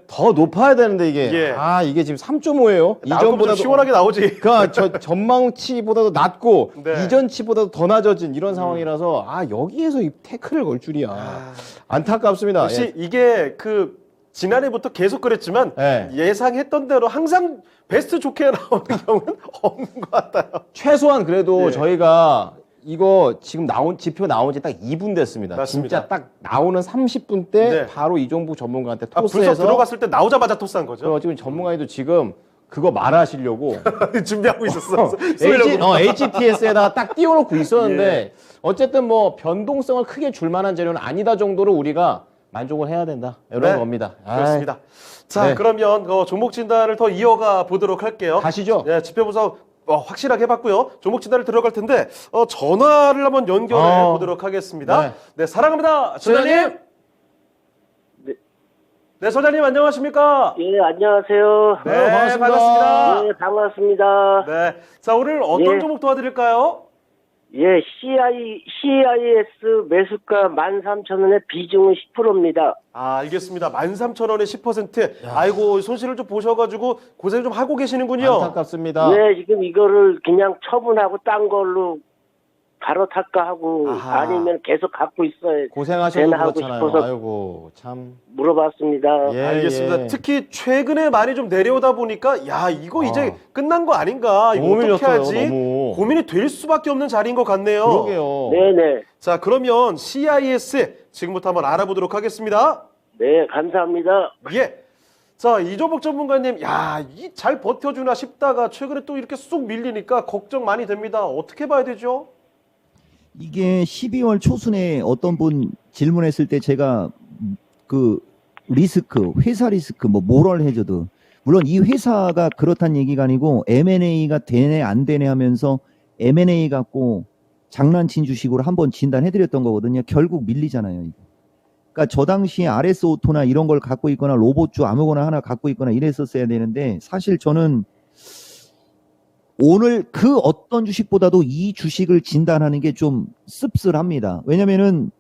더 높아야 되는데 이게 예. 이게 지금 3.5예요. 이전보다 시원하게 나오지. 그러니까 전망치보다도 낮고 네. 이전치보다도 더 낮아진 이런 상황이라서 여기에서 이 태클을 걸 줄이야. 안타깝습니다. 역시 예. 이게 그 지난해부터 계속 그랬지만 네. 예상했던 대로 항상 베스트 좋게 나오는 경우는 없는 것 같아요. 최소한 그래도 예. 저희가 이거 지금 지표 나온 지 딱 2분 됐습니다. 맞습니다. 진짜 딱 나오는 30분 때 네. 바로 이종북 전문가한테 불써 토스해서 들어갔을 때 나오자마자 토스한 거죠. 지금 전문가님도 지금 그거 말하시려고 준비하고 있었어. 쏘려고. HTS에다가 딱 띄워놓고 있었는데 어쨌든 뭐 변동성을 크게 줄 만한 재료는 아니다 정도로 우리가 만족을 해야 된다 이런 네, 겁니다. 그렇습니다. 자, 네. 그러면 종목 진단을 더 이어가 보도록 할게요. 가시죠. 네, 지표 분석 확실하게 해봤고요. 종목 진단을 들어갈 텐데 전화를 한번 연결해 보도록 하겠습니다. 네, 사랑합니다, 소장님. 네, 소장님 안녕하십니까? 예, 안녕하세요. 네, 반갑습니다. 반갑습니다. 예, 반갑습니다. 네, 자 오늘 어떤 예. 종목 도와드릴까요? 예, CIS 매수가 13,000원에 비중은 10%입니다. 아, 알겠습니다. 13,000원에 10%. 아이고, 손실을 좀 보셔가지고 고생 좀 하고 계시는군요. 안타깝습니다. 네, 지금 이거를 그냥 처분하고 딴 걸로 바로 탈까 하고 아하. 아니면 계속 갖고 있어야 고생하셔서 되나 하고 그렇잖아요. 싶어서 아이고 참. 물어봤습니다. 예, 알겠습니다. 예. 특히 최근에 많이 좀 내려오다 보니까 야 이거 이제 끝난 거 아닌가 이거 너무 어떻게 밀렸어요, 하지 너무. 고민이 될 수밖에 없는 자리인 것 같네요. 그러게요. 네네. 자 그러면 CIS 지금부터 한번 알아보도록 하겠습니다. 네, 감사합니다. 예. 자 이종복 전문가님 이 잘 버텨주나 싶다가 최근에 또 이렇게 쑥 밀리니까 걱정 많이 됩니다. 어떻게 봐야 되죠? 이게 12월 초순에 어떤 분 질문했을 때 제가 그 리스크, 회사 리스크, 뭐 모럴 해저드. 물론 이 회사가 그렇다는 얘기가 아니고 M&A가 되네 안 되네 하면서 M&A 갖고 장난친 주식으로 한번 진단해드렸던 거거든요. 결국 밀리잖아요. 이거. 그러니까 저 당시에 RS 오토나 이런 걸 갖고 있거나 로봇주 아무거나 하나 갖고 있거나 이랬었어야 되는데 사실 저는 오늘 그 어떤 주식보다도 이 주식을 진단하는 게 좀 씁쓸합니다. 왜냐면은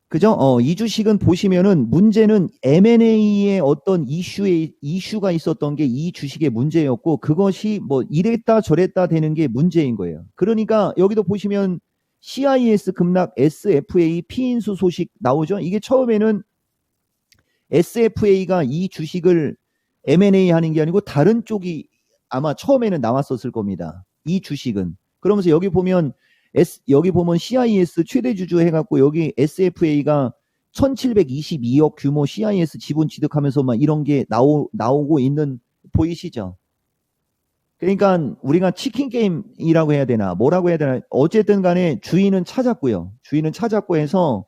그죠? 이 주식은 보시면은 문제는 M&A의 어떤 이슈가 있었던 게 이 주식의 문제였고 그것이 뭐 이랬다 저랬다 되는 게 문제인 거예요. 그러니까 여기도 보시면 CIS 급락 SFA 피인수 소식 나오죠? 이게 처음에는 SFA가 이 주식을 M&A 하는 게 아니고 다른 쪽이 아마 처음에는 나왔었을 겁니다. 이 주식은. 그러면서 여기 보면 CIS 최대 주주 해갖고 여기 SFA가 1722억 규모 CIS 지분 취득하면서 막 이런 게 나오고 있는 보이시죠? 그러니까 우리가 치킨 게임이라고 해야 되나 뭐라고 해야 되나 어쨌든 간에 주인은 찾았고요. 주인은 찾았고 해서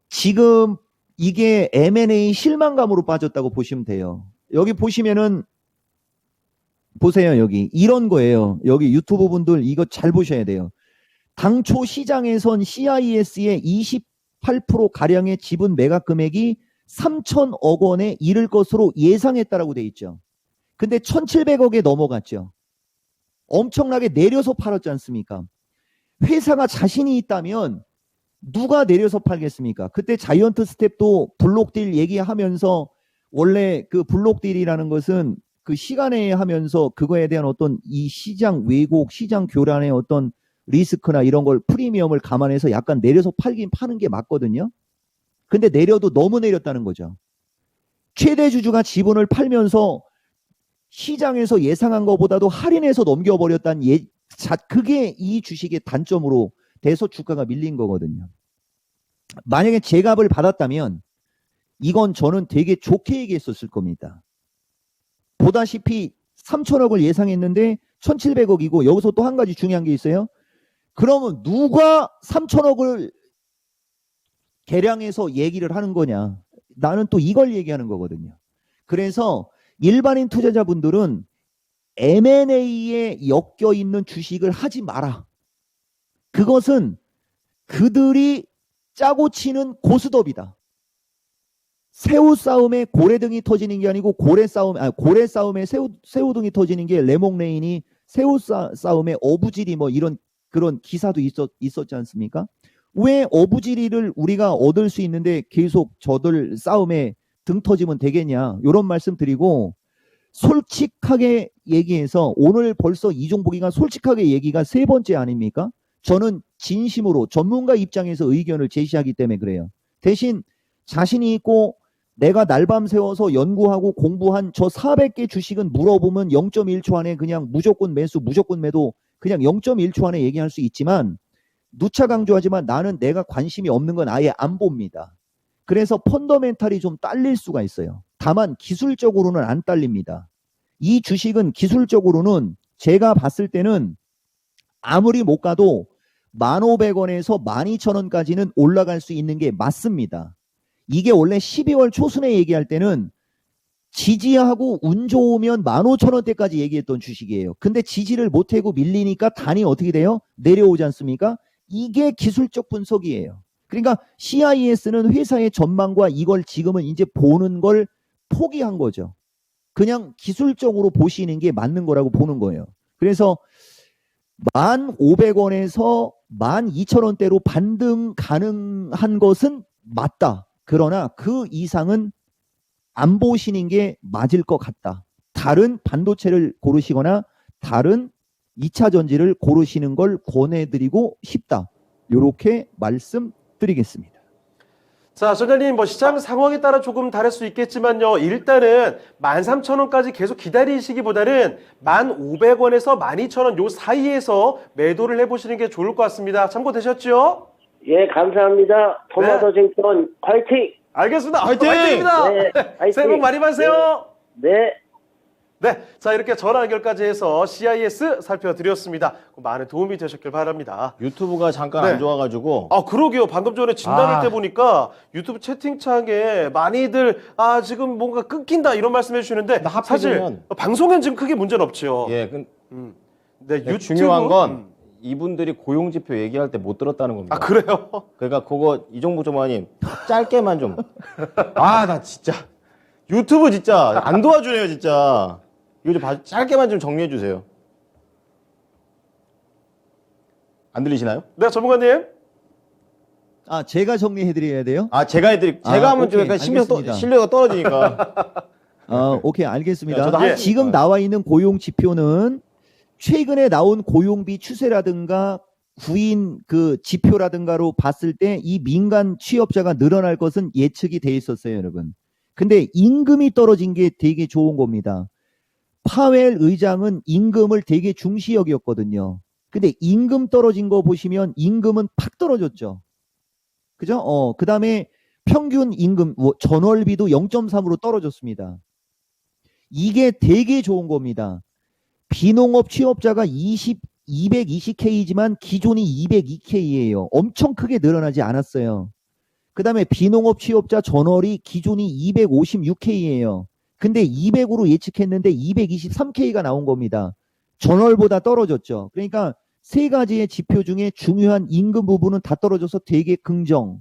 지금 이게 M&A 실망감으로 빠졌다고 보시면 돼요. 여기 보시면은 보세요. 여기 이런 거예요. 여기 유튜브 분들 이거 잘 보셔야 돼요. 당초 시장에선 CIS의 28%가량의 지분 매각 금액이 3,000억 원에 이를 것으로 예상했다라고 돼 있죠. 근데 1,700억에 넘어갔죠. 엄청나게 내려서 팔았지 않습니까? 회사가 자신이 있다면 누가 내려서 팔겠습니까? 그때 자이언트 스텝도 블록딜 얘기하면서 원래 그 블록딜이라는 것은 그 시간에 하면서 그거에 대한 어떤 이 시장 왜곡, 시장 교란의 어떤 리스크나 이런 걸 프리미엄을 감안해서 약간 내려서 파는 게 맞거든요. 근데 내려도 너무 내렸다는 거죠. 최대 주주가 지분을 팔면서 시장에서 예상한 것보다도 할인해서 넘겨버렸다는 그게 이 주식의 단점으로 돼서 주가가 밀린 거거든요. 만약에 제값을 받았다면 이건 저는 되게 좋게 얘기했었을 겁니다. 보다시피 3,000억을 예상했는데 1,700억이고 여기서 또 한 가지 중요한 게 있어요. 그러면 누가 3,000억을 계량해서 얘기를 하는 거냐. 나는 또 이걸 얘기하는 거거든요. 그래서 일반인 투자자분들은 M&A에 엮여있는 주식을 하지 마라. 그것은 그들이 짜고 치는 고스톱이다. 새우 싸움에 고래등이 터지는 게 아니고 고래 싸움에 새우등이 터지는 게 레몽레인이 새우 싸움에 어부지리 뭐 이런 그런 기사도 있었지 않습니까? 왜 어부지리를 우리가 얻을 수 있는데 계속 저들 싸움에 등 터지면 되겠냐 이런 말씀 드리고 솔직하게 얘기해서 오늘 벌써 이종복이가 솔직하게 얘기가 세 번째 아닙니까? 저는 진심으로 전문가 입장에서 의견을 제시하기 때문에 그래요. 대신 자신이 있고 내가 날밤 새워서 연구하고 공부한 저 400개 주식은 물어보면 0.1초 안에 그냥 무조건 매수, 무조건 매도 그냥 0.1초 안에 얘기할 수 있지만 누차 강조하지만 나는 내가 관심이 없는 건 아예 안 봅니다. 그래서 펀더멘탈이 좀 딸릴 수가 있어요. 다만 기술적으로는 안 딸립니다. 이 주식은 기술적으로는 제가 봤을 때는 아무리 못 가도 1,500원에서 12,000원까지는 올라갈 수 있는 게 맞습니다. 이게 원래 12월 초순에 얘기할 때는 지지하고 운 좋으면 15,000원대까지 얘기했던 주식이에요. 근데 지지를 못하고 밀리니까 단이 어떻게 돼요? 내려오지 않습니까? 이게 기술적 분석이에요. 그러니까 CIS는 회사의 전망과 이걸 지금은 이제 보는 걸 포기한 거죠. 그냥 기술적으로 보시는 게 맞는 거라고 보는 거예요. 그래서 1,500원에서 12,000원대로 반등 가능한 것은 맞다. 그러나 그 이상은 안 보시는 게 맞을 것 같다. 다른 반도체를 고르시거나 다른 2차 전지를 고르시는 걸 권해드리고 싶다. 이렇게 말씀드리겠습니다. 자, 전장님, 뭐 시장 상황에 따라 조금 다를 수 있겠지만요. 일단은 13,000원까지 계속 기다리시기보다는 1,500원에서 12,000원 요 사이에서 매도를 해보시는 게 좋을 것 같습니다. 참고되셨죠? 예, 감사합니다. 토마토증권 화이팅! 알겠습니다. 화이팅! 화이팅입니다. 네, 화이팅! 새해 복 많이 받으세요. 네. 네, 자 이렇게 전화 연결까지 해서 CIS 살펴드렸습니다. 많은 도움이 되셨길 바랍니다. 유튜브가 잠깐 네. 안 좋아가지고 아 그러게요. 방금 전에 진단할 때 보니까 유튜브 채팅창에 많이들 지금 뭔가 끊긴다 이런 말씀해 주시는데 사실 하필이면- 방송엔 지금 크게 문제는 없죠. 예, 네, 근데 중요한 건 이분들이 고용지표 얘기할 때 못 들었다는 겁니다. 아 그래요? 그러니까 그거 이종부 조마님 짧게만 좀. 나 진짜 유튜브 진짜 안 도와주네요 진짜. 이거 좀 짧게만 좀 정리해 주세요. 안 들리시나요? 네, 전문가님. 제가 정리해드려야 돼요? 제가 제가 하면 좀 오케이, 약간 알겠습니다. 신뢰가 떨어지니까. 오케이, 알겠습니다. 저도 할 수 지금 있어요. 나와 있는 고용 지표는 최근에 나온 고용비 추세라든가 구인 그 지표라든가로 봤을 때 이 민간 취업자가 늘어날 것은 예측이 돼 있었어요, 여러분. 근데 임금이 떨어진 게 되게 좋은 겁니다. 파웰 의장은 임금을 되게 중시 여겼거든요. 근데 임금 떨어진 거 보시면 임금은 팍 떨어졌죠. 그죠? 그 다음에 평균 임금, 전월비도 0.3으로 떨어졌습니다. 이게 되게 좋은 겁니다. 비농업 취업자가 220K지만 기존이 202K예요. 엄청 크게 늘어나지 않았어요. 그 다음에 비농업 취업자 전월이 기존이 256K예요. 근데 200으로 예측했는데 223K가 나온 겁니다. 전월보다 떨어졌죠. 그러니까 세 가지의 지표 중에 중요한 임금 부분은 다 떨어져서 되게 긍정.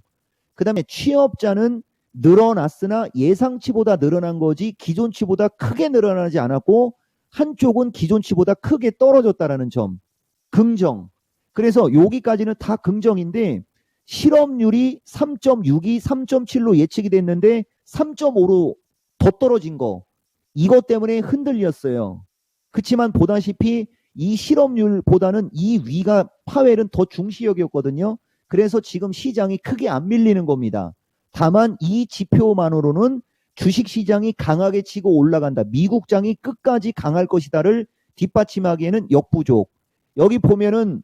그 다음에 취업자는 늘어났으나 예상치보다 늘어난 거지 기존치보다 크게 늘어나지 않았고 한쪽은 기존치보다 크게 떨어졌다라는 점. 긍정. 그래서 여기까지는 다 긍정인데 실업률이 3.62, 3.7로 예측이 됐는데 3.5로 더 떨어진 거. 이것 때문에 흔들렸어요. 그렇지만 보다시피 이 실업률보다는 이 위가 파웰은 더 중시역이었거든요. 그래서 지금 시장이 크게 안 밀리는 겁니다. 다만 이 지표만으로는 주식시장이 강하게 치고 올라간다. 미국장이 끝까지 강할 것이다를 뒷받침하기에는 역부족. 여기 보면은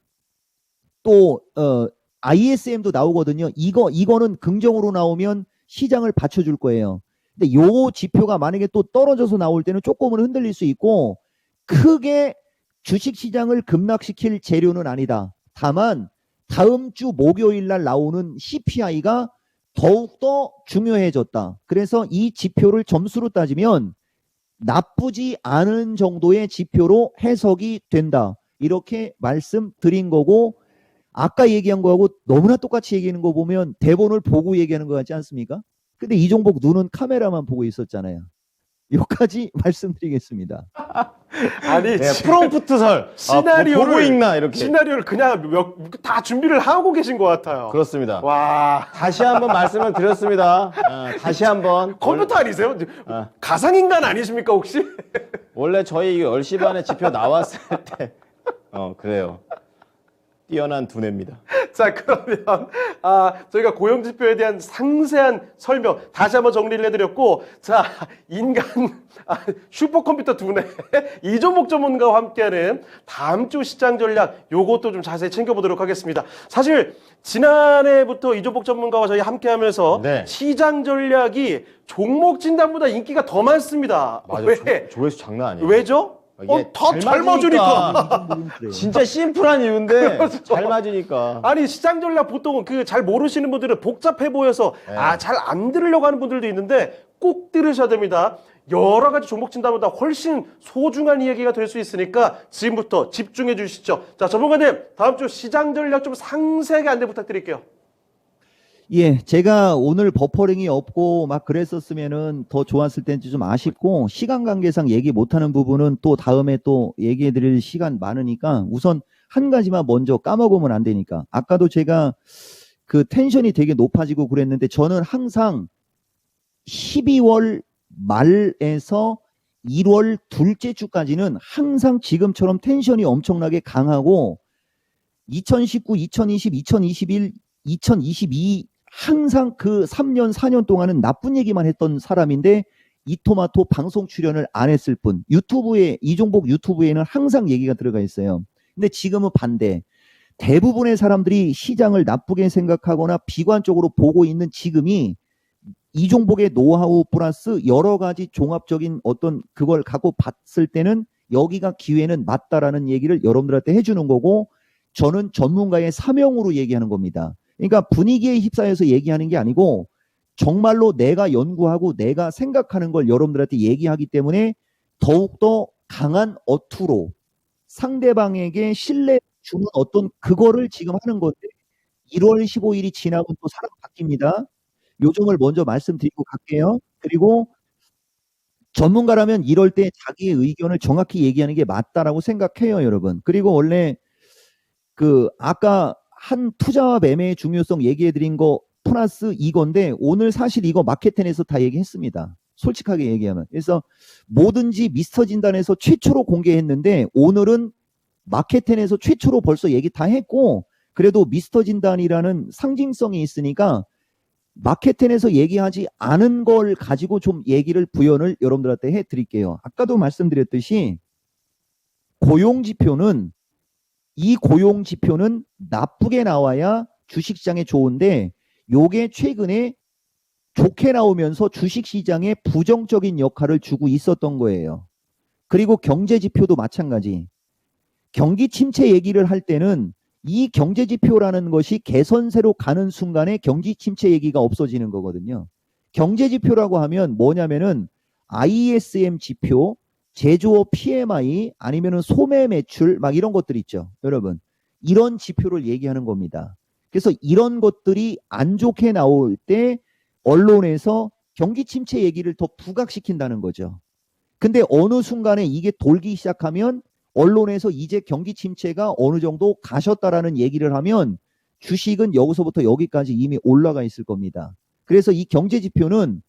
또 ISM도 나오거든요. 이거는 긍정으로 나오면 시장을 받쳐줄 거예요. 근데 요 지표가 만약에 또 떨어져서 나올 때는 조금은 흔들릴 수 있고 크게 주식시장을 급락시킬 재료는 아니다. 다만 다음 주 목요일 날 나오는 CPI가 더욱더 중요해졌다. 그래서 이 지표를 점수로 따지면 나쁘지 않은 정도의 지표로 해석이 된다. 이렇게 말씀드린 거고 아까 얘기한 거하고 너무나 똑같이 얘기하는 거 보면 대본을 보고 얘기하는 것 같지 않습니까? 근데 이종복 눈은 카메라만 보고 있었잖아요. 여기까지 말씀드리겠습니다. 아니 프롬프트설 시나리오를 보고 읽나 이렇게. 시나리오를 그냥 다 준비를 하고 계신 것 같아요. 그렇습니다. 와 다시 한번 말씀을 드렸습니다. 다시 한번. 컴퓨터 아니세요? 가상인간 아니십니까 혹시? 원래 저희 10시 반에 지표 나왔을 때 그래요. 뛰어난 두뇌입니다. 자, 그러면 저희가 고용지표에 대한 상세한 설명 다시 한번 정리를 해드렸고, 자, 인간 슈퍼컴퓨터 두뇌 이종목 전문가와 함께하는 다음 주 시장 전략, 요것도 좀 자세히 챙겨보도록 하겠습니다. 사실 지난해부터 이종목 전문가와 저희 함께하면서 네. 시장 전략이 종목 진단보다 인기가 더 많습니다. 맞아. 왜? 조회수 장난 아니에요. 왜죠? 이게 더 잘 젊어지니까. 진짜 심플한 이유인데 그렇죠. 잘 맞으니까. 아니 시장 전략 보통은 그 잘 모르시는 분들은 복잡해 보여서 네. 잘 안 들으려고 하는 분들도 있는데 꼭 들으셔야 됩니다. 여러 가지 종목 진단보다 훨씬 소중한 이야기가 될 수 있으니까 지금부터 집중해 주시죠. 자, 전문가님 다음 주 시장 전략 좀 상세하게 안내 부탁드릴게요. 예, 제가 오늘 버퍼링이 없고 막 그랬었으면은 더 좋았을 텐지 좀 아쉽고, 시간 관계상 얘기 못하는 부분은 또 다음에 또 얘기해 드릴 시간 많으니까 우선 한 가지만 먼저 까먹으면 안 되니까. 아까도 제가 그 텐션이 되게 높아지고 그랬는데, 저는 항상 12월 말에서 1월 둘째 주까지는 항상 지금처럼 텐션이 엄청나게 강하고, 2019, 2020, 2021, 2022 항상 그 3년, 4년 동안은 나쁜 얘기만 했던 사람인데, 이토마토 방송 출연을 안 했을 뿐, 유튜브에, 이종복 유튜브에는 항상 얘기가 들어가 있어요. 근데 지금은 반대. 대부분의 사람들이 시장을 나쁘게 생각하거나 비관적으로 보고 있는 지금이 이종복의 노하우 플러스 여러 가지 종합적인 어떤 그걸 갖고 봤을 때는 여기가 기회는 맞다라는 얘기를 여러분들한테 해주는 거고, 저는 전문가의 사명으로 얘기하는 겁니다. 그러니까 분위기에 휩싸여서 얘기하는 게 아니고 정말로 내가 연구하고 내가 생각하는 걸 여러분들한테 얘기하기 때문에 더욱더 강한 어투로 상대방에게 신뢰 주는 어떤 그거를 지금 하는 건데, 1월 15일이 지나면 또 사람 바뀝니다. 요 점을 먼저 말씀드리고 갈게요. 그리고 전문가라면 이럴 때 자기의 의견을 정확히 얘기하는 게 맞다라고 생각해요, 여러분. 그리고 원래 그 아까 한 투자와 매매의 중요성 얘기해 드린 거 플러스 이건데, 오늘 사실 이거 마켓텐에서 다 얘기했습니다. 솔직하게 얘기하면. 그래서 뭐든지 미스터 진단에서 최초로 공개했는데, 오늘은 마켓텐에서 최초로 벌써 얘기 다 했고, 그래도 미스터 진단이라는 상징성이 있으니까 마켓텐에서 얘기하지 않은 걸 가지고 좀 얘기를 부연을 여러분들한테 해 드릴게요. 아까도 말씀드렸듯이 고용지표는, 이 고용지표는 나쁘게 나와야 주식시장에 좋은데, 요게 최근에 좋게 나오면서 주식시장에 부정적인 역할을 주고 있었던 거예요. 그리고 경제지표도 마찬가지. 경기 침체 얘기를 할 때는 이 경제지표라는 것이 개선세로 가는 순간에 경기 침체 얘기가 없어지는 거거든요. 경제지표라고 하면 뭐냐면은 ISM 지표, 제조업 PMI, 아니면은 소매 매출 막 이런 것들 있죠. 여러분, 이런 지표를 얘기하는 겁니다. 그래서 이런 것들이 안 좋게 나올 때 언론에서 경기 침체 얘기를 더 부각시킨다는 거죠. 근데 어느 순간에 이게 돌기 시작하면 언론에서 이제 경기 침체가 어느 정도 가셨다라는 얘기를 하면 주식은 여기서부터 여기까지 이미 올라가 있을 겁니다. 그래서 이 경제 지표는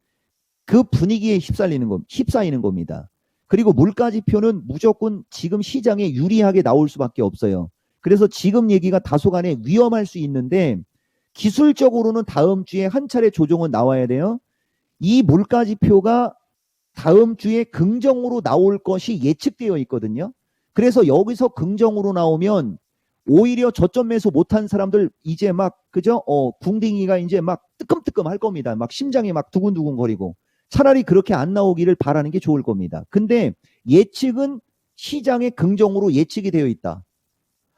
그 분위기에 휩싸이는 겁니다. 그리고 물가 지표는 무조건 지금 시장에 유리하게 나올 수밖에 없어요. 그래서 지금 얘기가 다소간에 위험할 수 있는데, 기술적으로는 다음 주에 한 차례 조정은 나와야 돼요. 이 물가 지표가 다음 주에 긍정으로 나올 것이 예측되어 있거든요. 그래서 여기서 긍정으로 나오면 오히려 저점 매수 못한 사람들 이제 막 그죠? 궁딩이가 이제 막 뜨끔뜨끔 할 겁니다. 막 심장이 막 두근두근 거리고. 차라리 그렇게 안 나오기를 바라는 게 좋을 겁니다. 근데 예측은 시장에 긍정으로 예측이 되어 있다.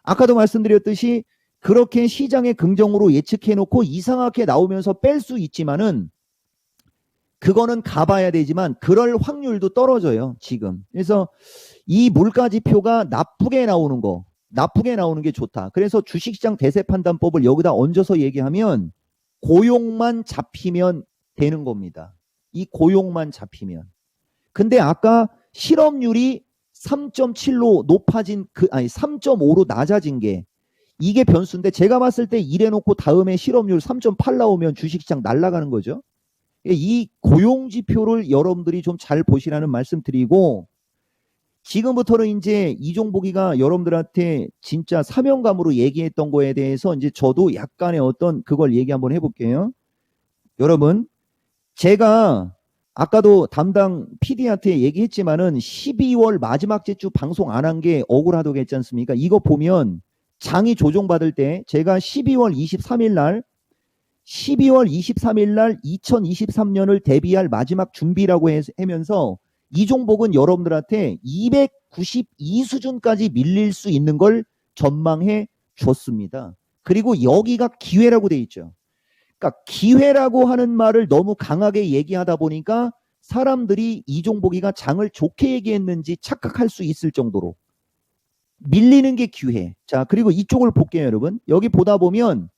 아까도 말씀드렸듯이 그렇게 시장에 긍정으로 예측해 놓고 이상하게 나오면서 뺄 수 있지만은, 그거는 가봐야 되지만 그럴 확률도 떨어져요, 지금. 그래서 이 물가 지표가 나쁘게 나오는 게 좋다. 그래서 주식시장 대세 판단법을 여기다 얹어서 얘기하면 고용만 잡히면 되는 겁니다. 이 고용만 잡히면. 근데 아까 실업률이 3.7로 높아진 3.5로 낮아진 게 이게 변수인데, 제가 봤을 때 이래놓고 다음에 실업률 3.8 나오면 주식시장 날아가는 거죠. 이 고용지표를 여러분들이 좀 잘 보시라는 말씀 드리고, 지금부터는 이제 이종복이가 여러분들한테 진짜 사명감으로 얘기했던 거에 대해서 이제 저도 약간의 어떤 그걸 얘기 한번 해볼게요. 여러분, 제가 아까도 담당 PD한테 얘기했지만은 12월 마지막 주 방송 안 한 게 억울하다고 했지 않습니까? 이거 보면 장이 조정받을 때 제가 12월 23일 날 2023년을 대비할 마지막 준비라고 하면서 이종복은 여러분들한테 292 수준까지 밀릴 수 있는 걸 전망해 줬습니다. 그리고 여기가 기회라고 돼 있죠. 그러니까 기회라고 하는 말을 너무 강하게 얘기하다 보니까 사람들이 이종복이가 장을 좋게 얘기했는지 착각할 수 있을 정도로 밀리는 게 기회. 자, 그리고 이쪽을 볼게요, 여러분. 여기 보다 보면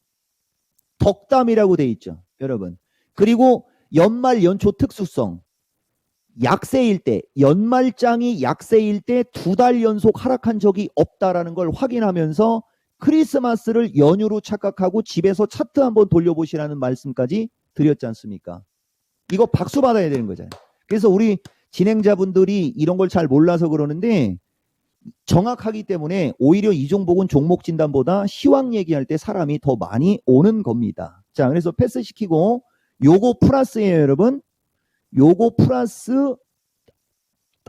덕담이라고 돼 있죠, 여러분. 그리고 연말 연초 특수성. 약세일 때, 연말장이 약세일 때 2달 연속 하락한 적이 없다라는 걸 확인하면서 크리스마스를 연휴로 착각하고 집에서 차트 한번 돌려보시라는 말씀까지 드렸지 않습니까? 이거 박수 받아야 되는 거잖아요. 그래서 우리 진행자분들이 이런 걸 잘 몰라서 그러는데 정확하기 때문에 오히려 이종복은 종목 진단보다 시황 얘기할 때 사람이 더 많이 오는 겁니다. 자, 그래서 패스시키고 요거 플러스예요, 여러분. 요거 플러스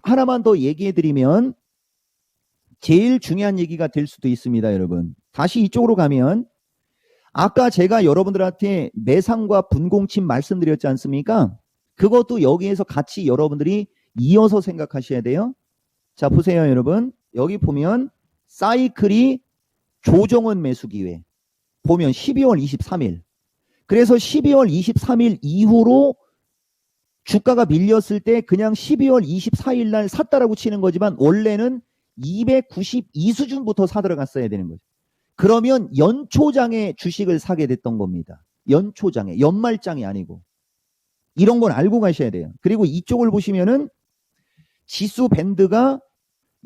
하나만 더 얘기해 드리면 제일 중요한 얘기가 될 수도 있습니다, 여러분. 다시 이쪽으로 가면 아까 제가 여러분들한테 매상과 분공침 말씀드렸지 않습니까? 그것도 여기에서 같이 여러분들이 이어서 생각하셔야 돼요. 자, 보세요, 여러분. 여기 보면 사이클이 조정은 매수 기회. 보면 12월 23일. 그래서 12월 23일 이후로 주가가 밀렸을 때 그냥 12월 24일 날 샀다라고 치는 거지만 원래는 292 수준부터 사 들어갔어야 되는 거죠. 그러면 연초장에 주식을 사게 됐던 겁니다. 연초장에, 연말장이 아니고. 이런 건 알고 가셔야 돼요. 그리고 이쪽을 보시면은 지수 밴드가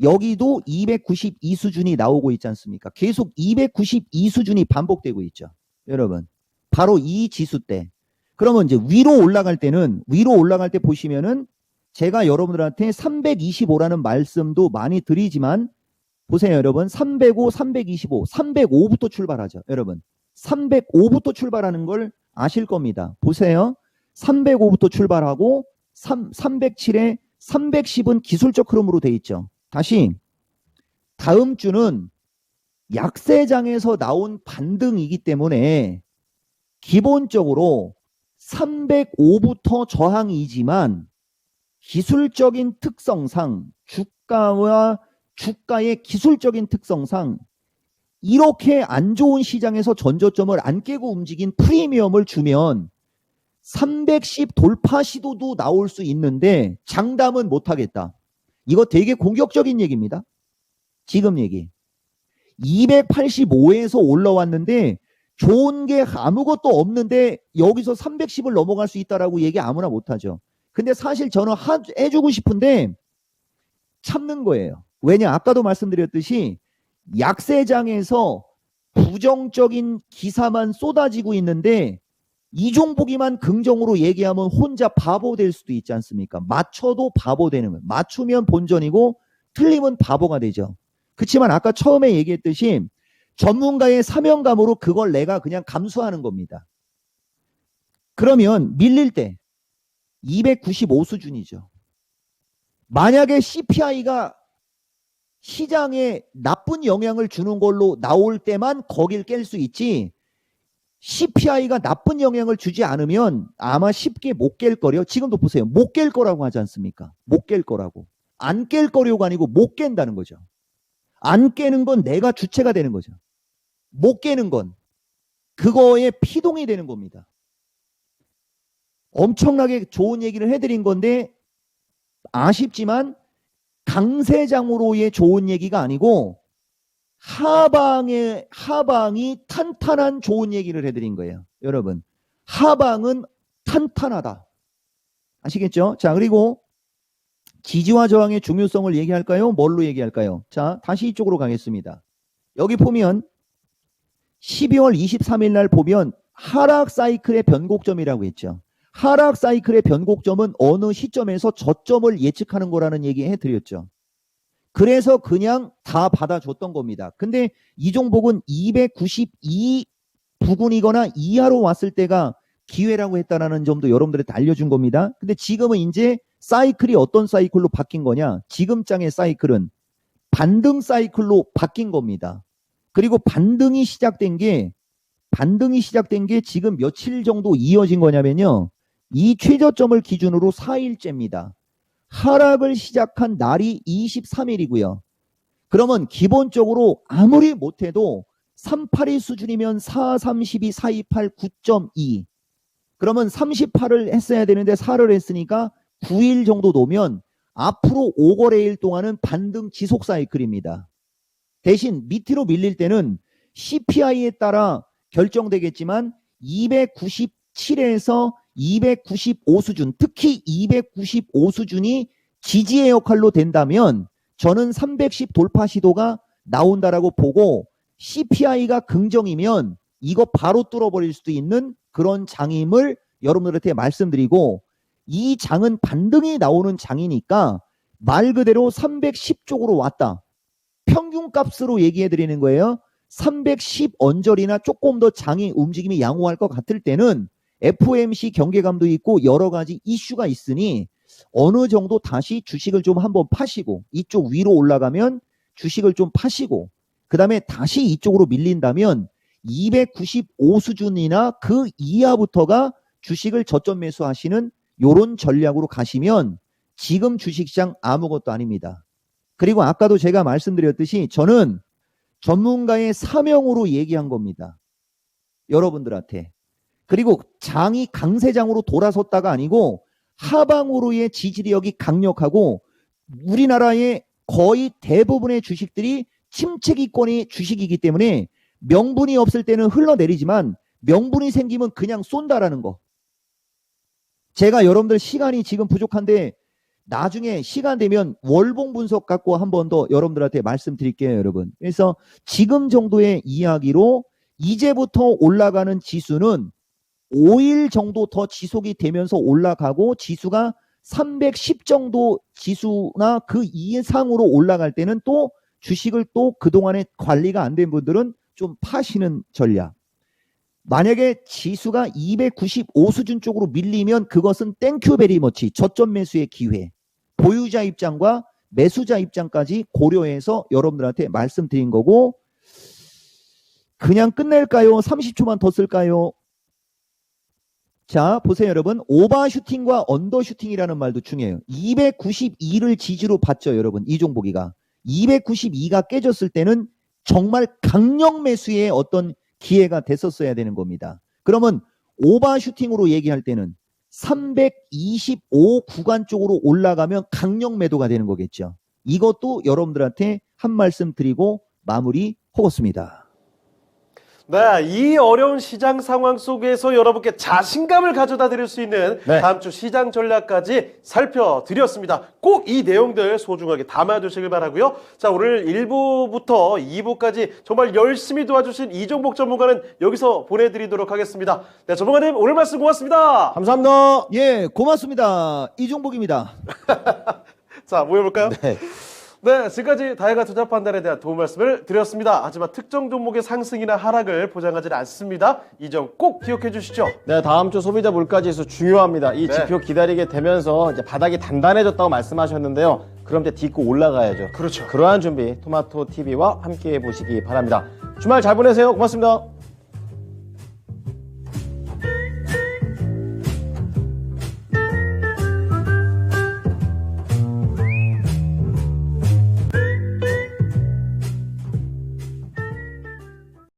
여기도 292 수준이 나오고 있지 않습니까? 계속 292 수준이 반복되고 있죠. 여러분, 바로 이 지수 때. 그러면 이제 위로 올라갈 때 보시면은 제가 여러분들한테 325라는 말씀도 많이 드리지만 보세요, 여러분. 305, 325, 305부터 출발하죠. 여러분, 305부터 출발하는 걸 아실 겁니다. 보세요. 305부터 출발하고 307에 310은 기술적 흐름으로 돼 있죠. 다시 다음 주는 약세장에서 나온 반등이기 때문에 기본적으로 305부터 저항이지만 기술적인 특성상 주가의 기술적인 특성상 이렇게 안 좋은 시장에서 전저점을 안 깨고 움직인 프리미엄을 주면 310 돌파 시도도 나올 수 있는데 장담은 못하겠다. 이거 되게 공격적인 얘기입니다. 지금 얘기. 285에서 올라왔는데 좋은 게 아무것도 없는데 여기서 310을 넘어갈 수 있다라고 얘기 아무나 못하죠. 근데 사실 저는 해주고 싶은데 참는 거예요. 왜냐? 아까도 말씀드렸듯이 약세장에서 부정적인 기사만 쏟아지고 있는데 이종복이만 긍정으로 얘기하면 혼자 바보 될 수도 있지 않습니까? 맞춰도 바보 되는 거예요. 맞추면 본전이고 틀리면 바보가 되죠. 그렇지만 아까 처음에 얘기했듯이 전문가의 사명감으로 그걸 내가 그냥 감수하는 겁니다. 그러면 밀릴 때 295 수준이죠. 만약에 CPI가 시장에 나쁜 영향을 주는 걸로 나올 때만 거길 깰 수 있지 CPI가 나쁜 영향을 주지 않으면 아마 쉽게 못 깰 거려. 지금도 보세요. 못 깰 거라고 하지 않습니까? 못 깰 거라고. 안 깰 거려가 아니고 못 깬다는 거죠. 안 깨는 건 내가 주체가 되는 거죠. 못 깨는 건 그거에 피동이 되는 겁니다. 엄청나게 좋은 얘기를 해드린 건데 아쉽지만 강세장으로의 좋은 얘기가 아니고 하방이 탄탄한 좋은 얘기를 해드린 거예요. 여러분, 하방은 탄탄하다. 아시겠죠? 자, 그리고 지지와 저항의 중요성을 얘기할까요? 뭘로 얘기할까요? 자, 다시 이쪽으로 가겠습니다. 여기 보면 12월 23일 날 보면 하락 사이클의 변곡점이라고 했죠. 하락 사이클의 변곡점은 어느 시점에서 저점을 예측하는 거라는 얘기 해드렸죠. 그래서 그냥 다 받아줬던 겁니다. 근데 이 종목은 292 부근이거나 이하로 왔을 때가 기회라고 했다라는 점도 여러분들한테 알려준 겁니다. 근데 지금은 이제 사이클이 어떤 사이클로 바뀐 거냐? 지금 장의 사이클은 반등 사이클로 바뀐 겁니다. 그리고 반등이 시작된 게 지금 며칠 정도 이어진 거냐면요. 이 최저점을 기준으로 4일째입니다. 하락을 시작한 날이 23일이고요. 그러면 기본적으로 아무리 못해도 382 수준이면 4, 32, 428, 9.2. 그러면 38을 했어야 되는데 4를 했으니까 9일 정도 놓으면 앞으로 5거래일 동안은 반등 지속 사이클입니다. 대신 밑으로 밀릴 때는 CPI에 따라 결정되겠지만 297에서 295 수준, 특히 295 수준이 지지의 역할로 된다면 저는 310 돌파 시도가 나온다라고 보고 CPI가 긍정이면 이거 바로 뚫어버릴 수도 있는 그런 장임을 여러분들한테 말씀드리고 이 장은 반등이 나오는 장이니까 말 그대로 310 쪽으로 왔다. 평균값으로 얘기해 드리는 거예요. 310 언저리나 조금 더 장이 움직임이 양호할 것 같을 때는 FOMC 경계감도 있고 여러 가지 이슈가 있으니 어느 정도 다시 주식을 좀 한번 파시고 이쪽 위로 올라가면 주식을 좀 파시고 그 다음에 다시 이쪽으로 밀린다면 295 수준이나 그 이하부터가 주식을 저점 매수하시는 요런 전략으로 가시면 지금 주식시장 아무것도 아닙니다. 그리고 아까도 제가 말씀드렸듯이 저는 전문가의 사명으로 얘기한 겁니다. 여러분들한테. 그리고 장이 강세장으로 돌아섰다가 아니고 하방으로의 지지력이 강력하고 우리나라의 거의 대부분의 주식들이 침체기권의 주식이기 때문에 명분이 없을 때는 흘러내리지만 명분이 생기면 그냥 쏜다라는 거. 제가 여러분들 시간이 지금 부족한데 나중에 시간 되면 월봉 분석 갖고 한 번 더 여러분들한테 말씀드릴게요, 여러분. 그래서 지금 정도의 이야기로 이제부터 올라가는 지수는 5일 정도 더 지속이 되면서 올라가고 지수가 310 정도 지수나 그 이상으로 올라갈 때는 또 주식을 또 그동안에 관리가 안 된 분들은 좀 파시는 전략. 만약에 지수가 295 수준 쪽으로 밀리면 그것은 땡큐 베리 머치 저점 매수의 기회. 보유자 입장과 매수자 입장까지 고려해서 여러분들한테 말씀드린 거고 그냥 끝낼까요? 30초만 더 쓸까요? 자, 보세요, 여러분. 오버슈팅과 언더슈팅이라는 말도 중요해요. 292를 지지로 봤죠, 여러분. 이 종목이가. 292가 깨졌을 때는 정말 강력 매수의 어떤 기회가 됐었어야 되는 겁니다. 그러면 오버슈팅으로 얘기할 때는 325 구간 쪽으로 올라가면 강력 매도가 되는 거겠죠. 이것도 여러분들한테 한 말씀 드리고 마무리 하겠습니다. 네, 이 어려운 시장 상황 속에서 여러분께 자신감을 가져다 드릴 수 있는 네. 다음 주 시장 전략까지 살펴드렸습니다. 꼭 이 내용들 소중하게 담아두시길 바라고요. 자, 오늘 1부부터 2부까지 정말 열심히 도와주신 이종복 전문가는 여기서 보내드리도록 하겠습니다. 네, 전문가님 오늘 말씀 고맙습니다. 감사합니다. 예, 고맙습니다. 이종복입니다. 자, 모여볼까요? 네. 네, 지금까지 다양한 투자 판단에 대한 도움 말씀을 드렸습니다. 하지만 특정 종목의 상승이나 하락을 보장하지는 않습니다. 이 점 꼭 기억해 주시죠. 네, 다음 주 소비자 물가지수 중요합니다. 이 네. 지표 기다리게 되면서 이제 바닥이 단단해졌다고 말씀하셨는데요. 그럼 이제 딛고 올라가야죠. 그렇죠. 그러한 준비 토마토 TV와 함께 해보시기 바랍니다. 주말 잘 보내세요. 고맙습니다.